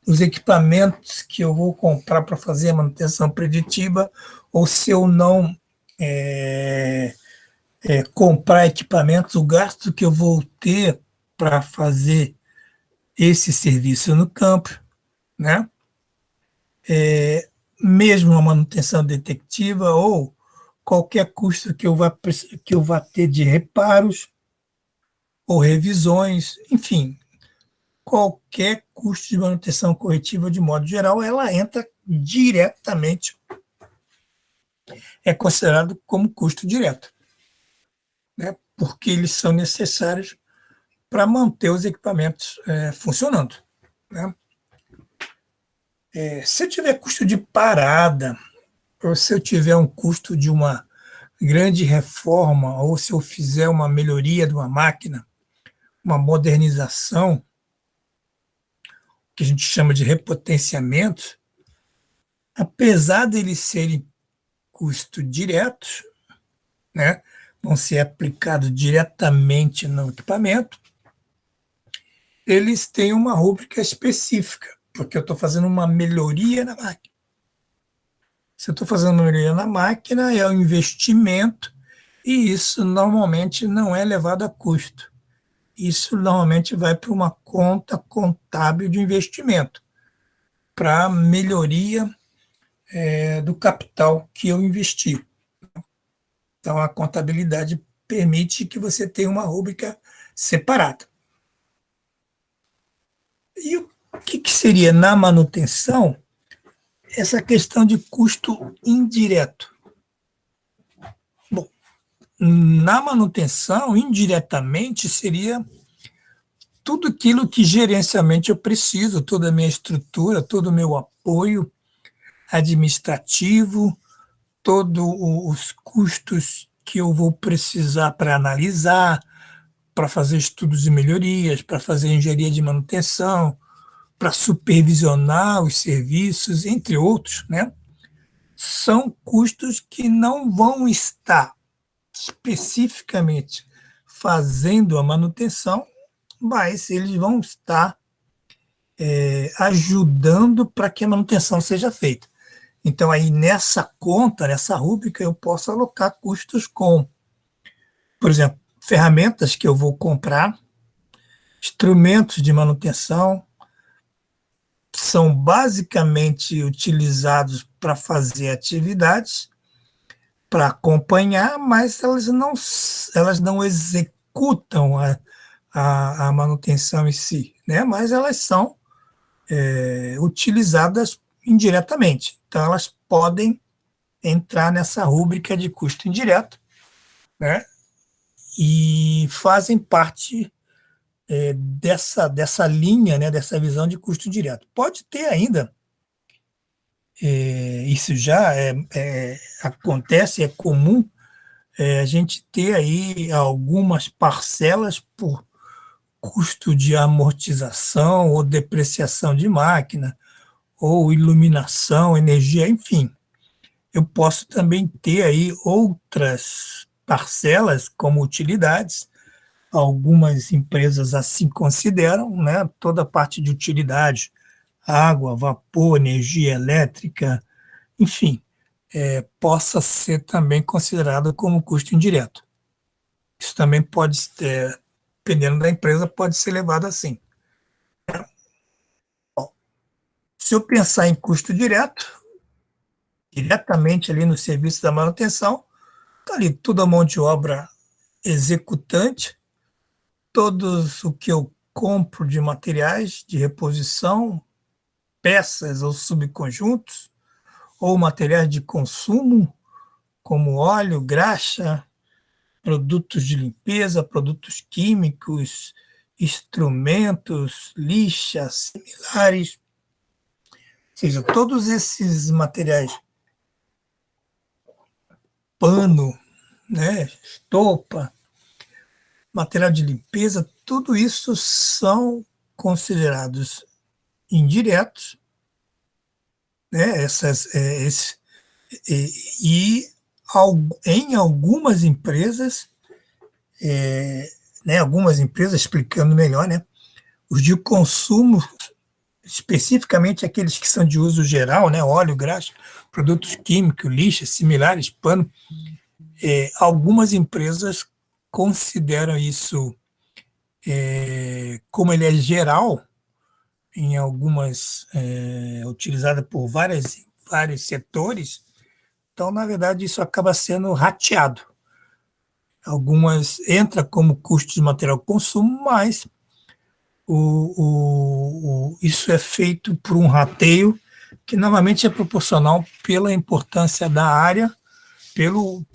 os equipamentos que eu vou comprar para fazer a manutenção preditiva, ou se eu não comprar equipamentos, o gasto que eu vou ter para fazer esse serviço no campo, né? Mesmo a manutenção detectiva ou qualquer custo que eu vá ter de reparos ou revisões, enfim, qualquer custo de manutenção corretiva, de modo geral, ela entra diretamente, é considerado como custo direto, né? Porque eles são necessários para manter os equipamentos funcionando, né? Se eu tiver custo de parada, ou se eu tiver um custo de uma grande reforma, ou se eu fizer uma melhoria de uma máquina, uma modernização, que a gente chama de repotenciamento, apesar de eles serem custo diretos, né, vão ser aplicados diretamente no equipamento, eles têm uma rúbrica específica, porque eu estou fazendo uma melhoria na máquina. Se eu estou fazendo uma melhoria na máquina, é um investimento, e isso normalmente não é levado a custo. Isso normalmente vai para uma conta contábil de investimento, para melhoria do capital que eu investi. Então, a contabilidade permite que você tenha uma rúbrica separada. E o que seria na manutenção essa questão de custo indireto? Bom, na manutenção, indiretamente, seria tudo aquilo que gerencialmente eu preciso, toda a minha estrutura, todo o meu apoio administrativo, todos os custos que eu vou precisar para analisar, para fazer estudos de melhorias, para fazer engenharia de manutenção, para supervisionar os serviços, entre outros, né? São custos que não vão estar especificamente fazendo a manutenção, mas eles vão estar ajudando para que a manutenção seja feita. Então, aí nessa conta, nessa rúbrica, eu posso alocar custos com, por exemplo, ferramentas que eu vou comprar, instrumentos de manutenção, são basicamente utilizados para fazer atividades, para acompanhar, mas elas não executam a manutenção em si, né? Mas elas são utilizadas indiretamente. Então, elas podem entrar nessa rúbrica de custo indireto, né? E fazem parte dessa linha, né, dessa visão de custo direto. Pode ter ainda, isso já acontece, é comum a gente ter aí algumas parcelas por custo de amortização ou depreciação de máquina, ou iluminação, energia, enfim. Eu posso também ter aí outras parcelas como utilidades. Algumas empresas assim consideram, né, toda a parte de utilidade, água, vapor, energia elétrica, enfim, possa ser também considerado como custo indireto. Isso também pode, dependendo da empresa, pode ser levado assim. Bom, se eu pensar em custo direto, diretamente ali no serviço da manutenção, está ali toda a mão de obra executante, todos o que eu compro de materiais de reposição, peças ou subconjuntos, ou materiais de consumo, como óleo, graxa, produtos de limpeza, produtos químicos, instrumentos, lixas, similares. Ou seja, todos esses materiais pano, né, estopa, material de limpeza, tudo isso são considerados indiretos, né, e em algumas empresas, né, algumas empresas, explicando melhor, né, os de consumo, especificamente aqueles que são de uso geral, né, óleo, graxa, produtos químicos, lixo, similares, pano, algumas empresas consideram isso, como ele é geral, em algumas, utilizada por vários setores, então, na verdade, isso acaba sendo rateado. Algumas entra como custo de material de consumo, mas isso é feito por um rateio que normalmente é proporcional pela importância da área,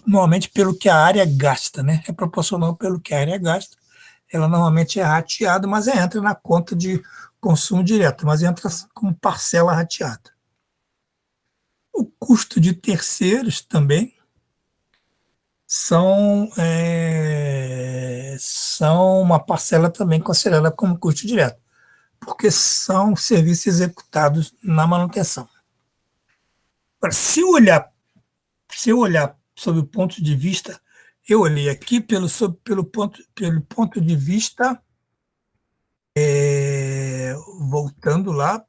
normalmente pelo que a área gasta, né? É proporcional pelo que a área gasta. Ela normalmente é rateada, mas entra na conta de consumo direto, mas entra como parcela rateada. O custo de terceiros também são uma parcela também considerada como custo direto, porque são serviços executados na manutenção. Agora, se eu olhar sob o ponto de vista, eu olhei aqui pelo ponto de vista, voltando lá,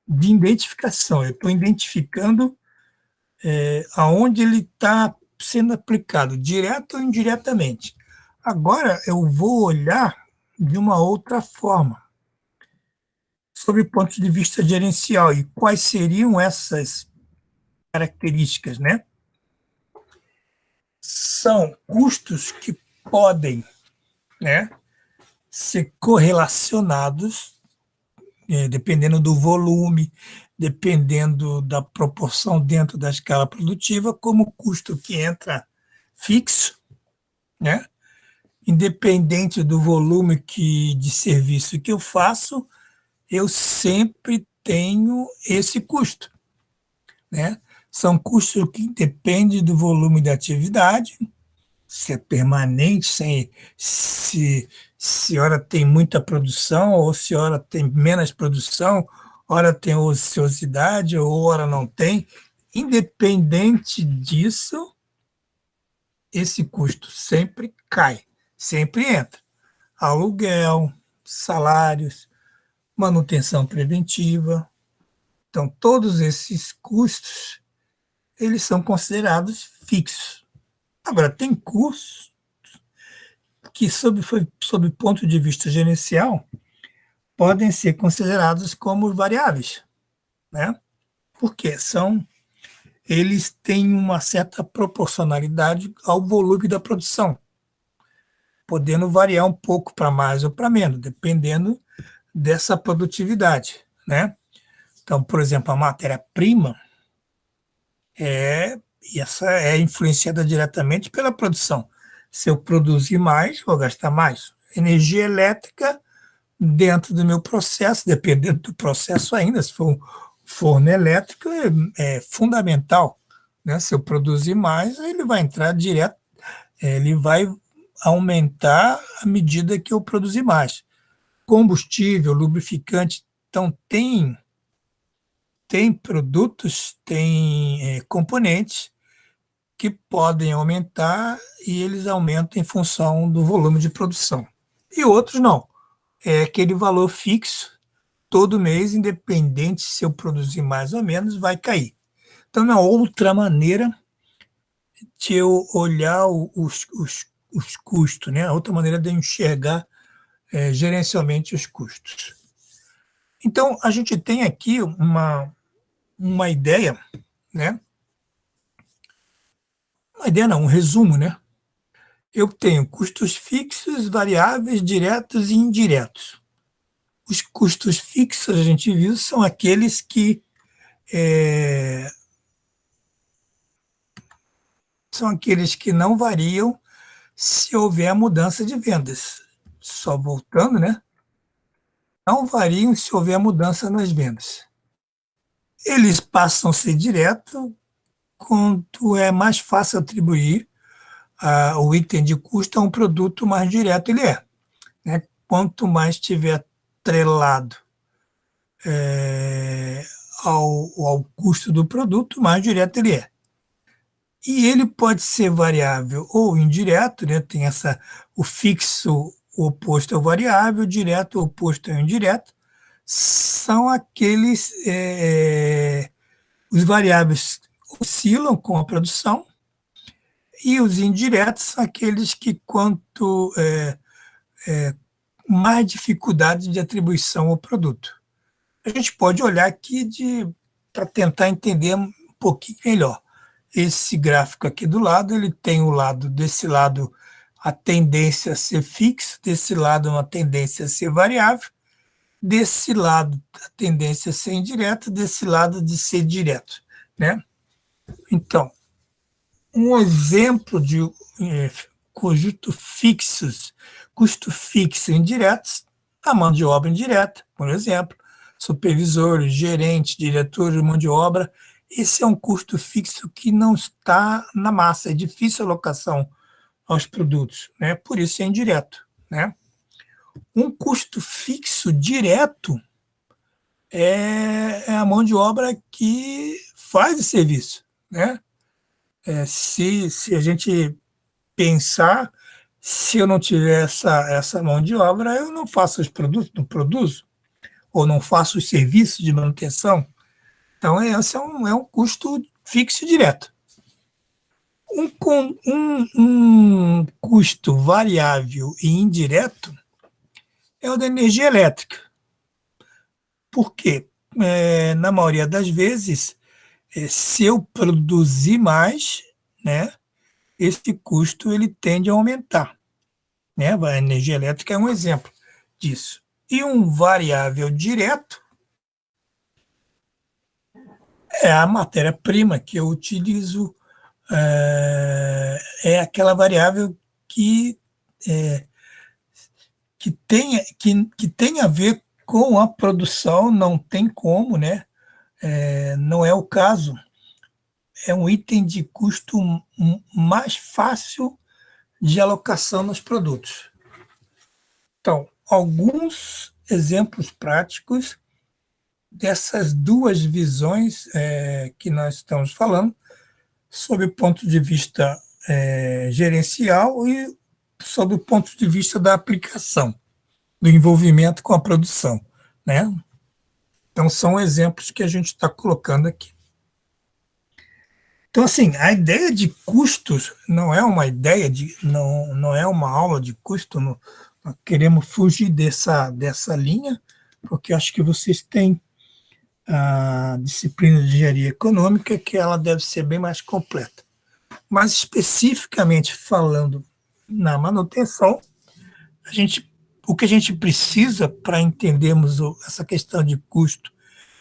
de identificação. Eu estou identificando aonde ele está sendo aplicado, direto ou indiretamente. Agora eu vou olhar de uma outra forma, sob o ponto de vista gerencial, e quais seriam essas características, né? São custos que podem, né, ser correlacionados, dependendo do volume, dependendo da proporção dentro da escala produtiva, como custo que entra fixo, né? Independente do volume de serviço que eu faço, eu sempre tenho esse custo, né? São custos que dependem do volume da atividade, se é permanente, se hora tem muita produção ou se hora tem menos produção, hora tem ociosidade ou hora não tem. Independente disso, esse custo sempre cai, sempre entra. Aluguel, salários, manutenção preventiva. Então, todos esses custos, eles são considerados fixos. Agora, tem custos que, sob o ponto de vista gerencial, podem ser considerados como variáveis, né? Porque eles têm uma certa proporcionalidade ao volume da produção, podendo variar um pouco para mais ou para menos, dependendo dessa produtividade, né? Então, por exemplo, a matéria-prima e essa é influenciada diretamente pela produção. Se eu produzir mais, vou gastar mais. Energia elétrica dentro do meu processo, dependendo do processo ainda, se for um forno elétrico, é fundamental, né? Se eu produzir mais, ele vai entrar direto, ele vai aumentar à medida que eu produzir mais. Combustível, lubrificante, então tem produtos, tem componentes que podem aumentar e eles aumentam em função do volume de produção. E outros não. É aquele valor fixo, todo mês, independente se eu produzir mais ou menos, vai cair. Então, é uma outra maneira de eu olhar os custos, né? Outra maneira de eu enxergar gerencialmente os custos. Então, a gente tem aqui uma ideia, né? Uma ideia não, um resumo, né? Eu tenho custos fixos, variáveis, diretos e indiretos. Os custos fixos, a gente viu, são aqueles que não variam se houver mudança de vendas. Só voltando, né? Não variam se houver mudança nas vendas. Eles passam a ser diretos quanto é mais fácil atribuir o item de custo a um produto, mais direto ele é, né? Quanto mais estiver atrelado ao custo do produto, mais direto ele é. E ele pode ser variável ou indireto, né? Tem o fixo oposto ao variável, direto oposto ao indireto, são aqueles, os variáveis oscilam com a produção, e os indiretos são aqueles que quanto mais dificuldade de atribuição ao produto. A gente pode olhar aqui para tentar entender um pouquinho melhor. Esse gráfico aqui do lado, ele tem desse lado a tendência a ser fixo, desse lado uma tendência a ser variável, desse lado a tendência a ser indireto, desse lado de ser direto, né? Então, um exemplo de conjunto fixos, custo fixo indiretos, a mão de obra indireta, por exemplo, supervisores, gerentes, diretores de mão de obra. Esse é um custo fixo que não está na massa, é difícil a alocação aos produtos, né? Por isso é indireto, né? Um custo fixo direto é a mão de obra que faz o serviço, né? Se a gente pensar, se eu não tiver essa mão de obra, eu não faço os produtos, não produzo, ou não faço os serviços de manutenção. Então, esse é um custo fixo direto. Um custo variável e indireto é o da energia elétrica. Por quê? Na maioria das vezes, se eu produzir mais, né, esse custo ele tende a aumentar, né? A energia elétrica é um exemplo disso. E um variável direto é a matéria-prima que eu utilizo, aquela variável que tem a ver com a produção, não tem como, né? Não é o caso. É um item de custo mais fácil de alocação nos produtos. Então, alguns exemplos práticos dessas duas visões que nós estamos falando, sob o ponto de vista gerencial e sob o ponto de vista da aplicação, do envolvimento com a produção, né? Então, são exemplos que a gente está colocando aqui. Então, assim, a ideia de custos não é uma ideia não é uma aula de custo. Nós queremos fugir dessa linha, porque acho que vocês têm a disciplina de engenharia econômica, que ela deve ser bem mais completa. Mas, especificamente falando na manutenção, o que a gente precisa para entendermos essa questão de custo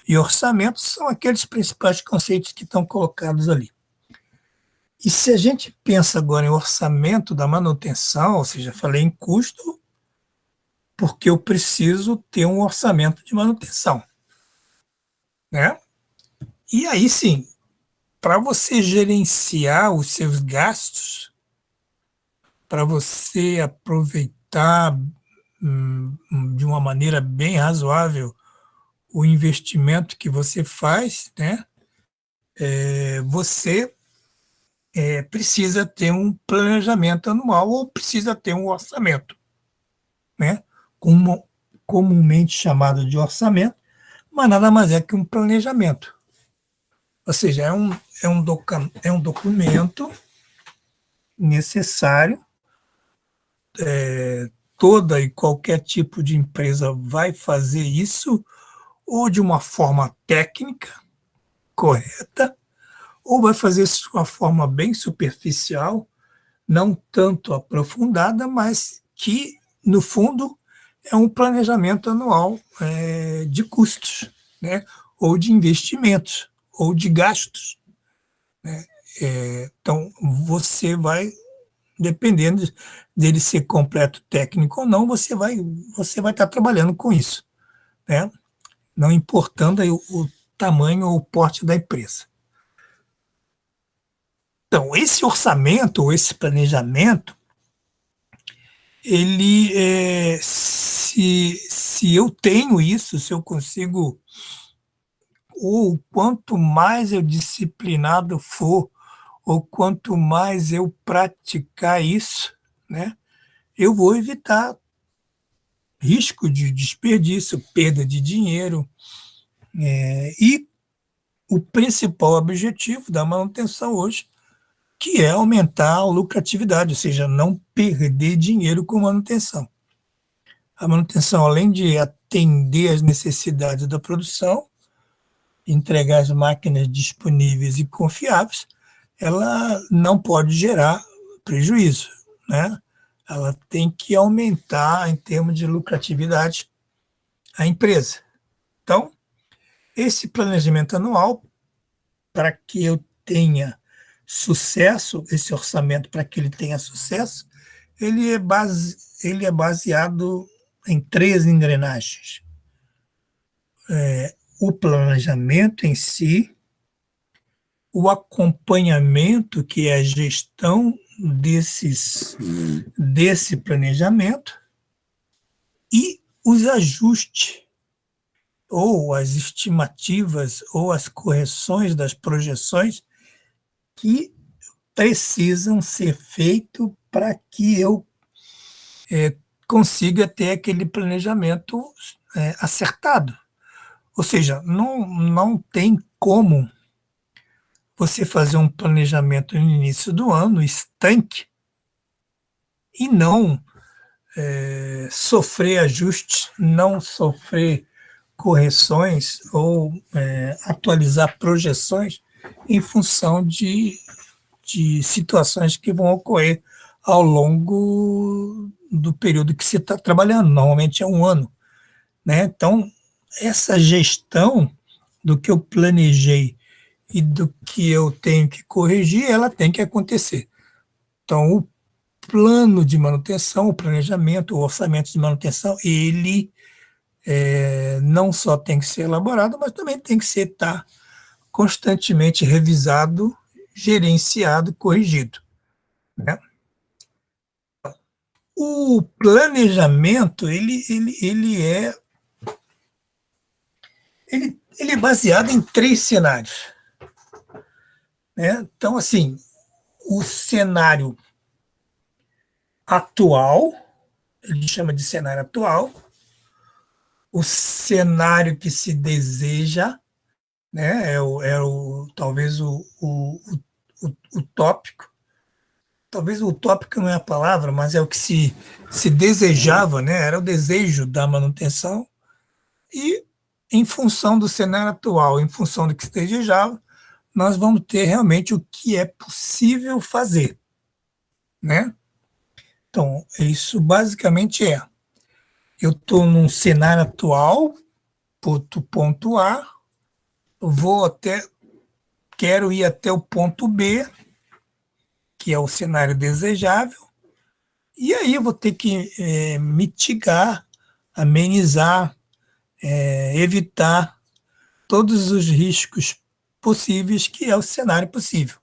e orçamento são aqueles principais conceitos que estão colocados ali. E se a gente pensa agora em orçamento da manutenção, ou seja, falei em custo, porque eu preciso ter um orçamento de manutenção, né? E aí sim, para você gerenciar os seus gastos, para você aproveitar de uma maneira bem razoável o investimento que você faz, né? Você precisa ter um planejamento anual ou precisa ter um orçamento, né? Comumente chamado de orçamento, mas nada mais é que um planejamento. Ou seja, é um documento necessário. Toda e qualquer tipo de empresa vai fazer isso, ou de uma forma técnica, correta, ou vai fazer isso de uma forma bem superficial, não tanto aprofundada, mas que, no fundo, é um planejamento anual de custos, né? Ou de investimentos, ou de gastos, né? Então, você vai, dependendo dele ser completo técnico ou não, você vai estar trabalhando com isso, né? Não importando aí o tamanho ou o porte da empresa. Então, esse orçamento, ou esse planejamento, ele, se eu tenho isso, se eu consigo, ou quanto mais eu disciplinado for, ou quanto mais eu praticar isso, né, eu vou evitar risco de desperdício, perda de dinheiro, e o principal objetivo da manutenção hoje, que é aumentar a lucratividade, ou seja, não perder dinheiro com manutenção. A manutenção, além de atender às necessidades da produção, entregar as máquinas disponíveis e confiáveis, ela não pode gerar prejuízo, né? Ela tem que aumentar, em termos de lucratividade, a empresa. Então, esse planejamento anual, para que eu tenha sucesso, esse orçamento, para que ele tenha sucesso, ele é baseado em três engrenagens. O planejamento em si, o acompanhamento, que é a gestão desse planejamento, e os ajustes, ou as estimativas, ou as correções das projeções que precisam ser feitos para que eu consiga ter aquele planejamento acertado. Ou seja, não tem como você fazer um planejamento no início do ano, estanque, e não sofrer ajustes, não sofrer correções ou atualizar projeções em função de situações que vão ocorrer ao longo do período que você está trabalhando. Normalmente é um ano, né? Então, essa gestão do que eu planejei e do que eu tenho que corrigir, ela tem que acontecer. Então, o plano de manutenção, o planejamento, o orçamento de manutenção, ele não só tem que ser elaborado, mas também tem que ser constantemente revisado, gerenciado, corrigido, né? O planejamento, ele é baseado em três cenários, né? Então, assim, o cenário atual, ele chama de cenário atual, o cenário que se deseja, né? Talvez o tópico. Talvez o utópico não é a palavra, mas é o que se desejava, né? Era o desejo da manutenção, e em função do cenário atual, em função do que se desejava, nós vamos ter realmente o que é possível fazer, né? Então, isso basicamente eu estou num cenário atual, ponto A, quero ir até o ponto B, que é o cenário desejável, e aí eu vou ter que mitigar, amenizar, evitar todos os riscos possíveis, que é o cenário possível.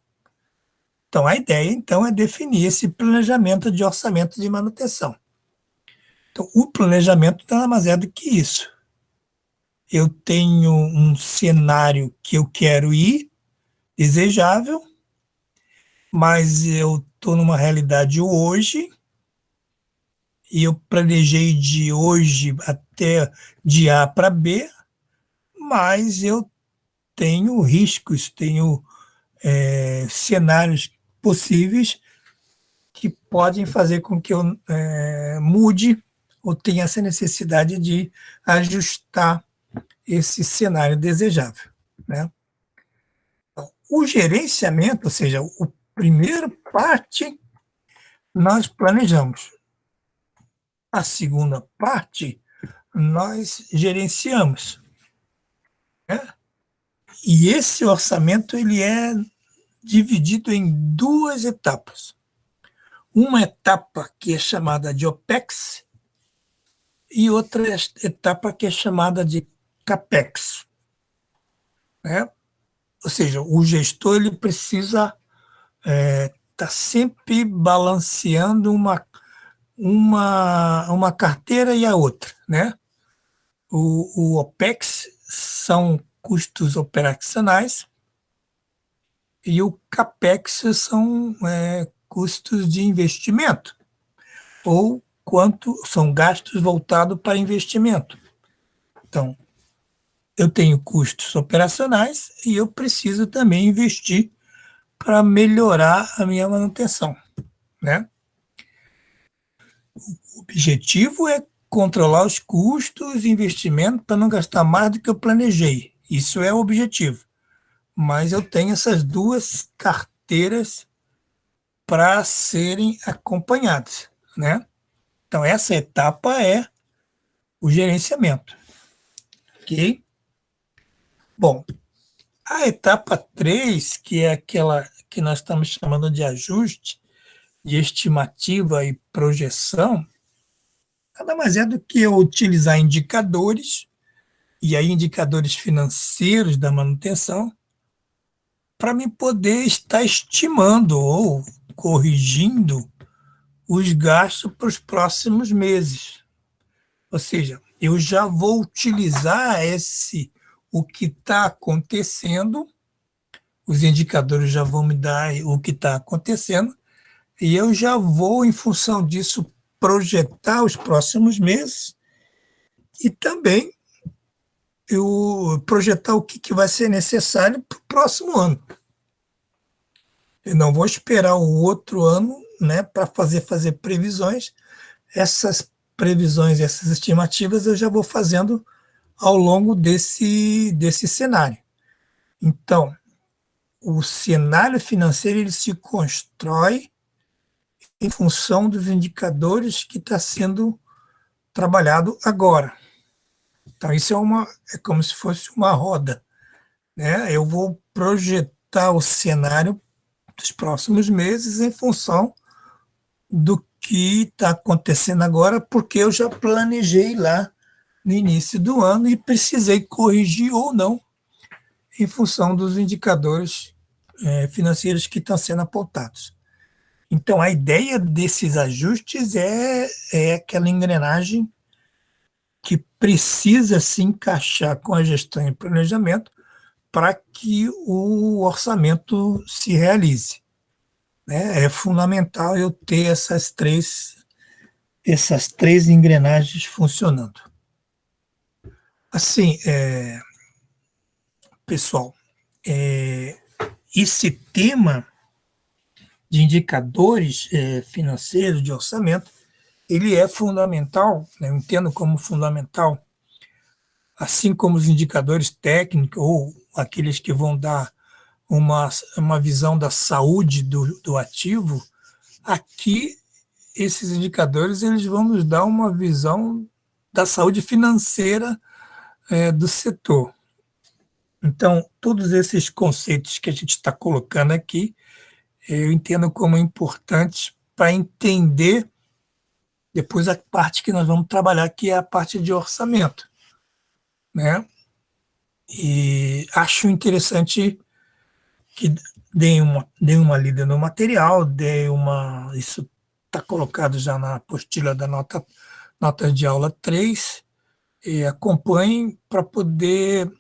Então, a ideia, então, é definir esse planejamento de orçamento de manutenção. Então, o planejamento nada mais é do que isso. Eu tenho um cenário que eu quero ir, desejável, mas eu estou numa realidade hoje, e eu planejei de hoje até de A para B, mas eu tenho riscos, tenho cenários possíveis que podem fazer com que eu mude ou tenha essa necessidade de ajustar esse cenário desejável, né? Então, o gerenciamento, ou seja, a primeira parte, nós planejamos. A segunda parte, nós gerenciamos, né? E esse orçamento, ele é dividido em duas etapas. Uma etapa que é chamada de OPEX e outra etapa que é chamada de CAPEX, né? Ou seja, o gestor, ele precisa está sempre balanceando uma carteira e a outra, né? O OPEX são custos operacionais e o CAPEX são custos de investimento, ou quanto são gastos voltados para investimento. Então, eu tenho custos operacionais e eu preciso também investir para melhorar a minha manutenção, né? O objetivo é controlar os custos e investimento para não gastar mais do que eu planejei. Isso é o objetivo. Mas eu tenho essas duas carteiras para serem acompanhadas, né? Então, essa etapa é o gerenciamento, ok? Bom, a etapa 3, que é aquela que nós estamos chamando de ajuste, de estimativa e projeção, nada mais é do que eu utilizar indicadores, e aí indicadores financeiros da manutenção, para me poder estar estimando ou corrigindo os gastos para os próximos meses. Ou seja, eu já vou utilizar o que está acontecendo, os indicadores já vão me dar o que está acontecendo, e eu já vou, em função disso, projetar os próximos meses e também eu projetar o que vai ser necessário para o próximo ano. Eu não vou esperar o outro ano, né, para fazer previsões. Essas previsões, essas estimativas, eu já vou fazendo ao longo desse cenário. Então, o cenário financeiro ele se constrói em função dos indicadores que está sendo trabalhado agora. Então, isso é como se fosse uma roda, né? Eu vou projetar o cenário dos próximos meses em função do que está acontecendo agora, porque eu já planejei lá no início do ano e precisei corrigir ou não em função dos indicadores financeiros que estão sendo apontados. Então, a ideia desses ajustes é aquela engrenagem que precisa se encaixar com a gestão e planejamento para que o orçamento se realize, né? É fundamental eu ter essas três engrenagens funcionando. Assim, pessoal, esse tema de indicadores financeiros, de orçamento, ele é fundamental, né? Eu entendo como fundamental, assim como os indicadores técnicos ou aqueles que vão dar uma visão da saúde do ativo. Aqui, esses indicadores eles vão nos dar uma visão da saúde financeira do setor. Então, todos esses conceitos que a gente está colocando aqui, eu entendo como importantes para entender depois a parte que nós vamos trabalhar, que é a parte de orçamento, né? E acho interessante que dê uma lida no material, isso está colocado já na apostila da nota de aula 3, e acompanhem para poder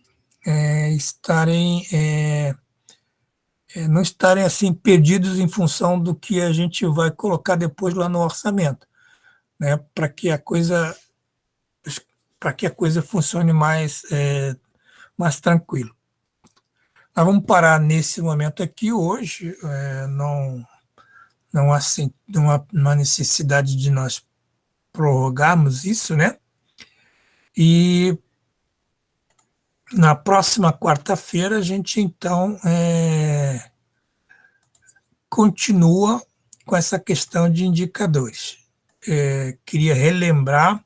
não estarem assim perdidos em função do que a gente vai colocar depois lá no orçamento, né? Para que a coisa funcione mais tranquilo. Nós vamos parar nesse momento aqui hoje, não há assim, uma necessidade de nós prorrogarmos isso, né? E na próxima quarta-feira a gente então continua com essa questão de indicadores. Queria relembrar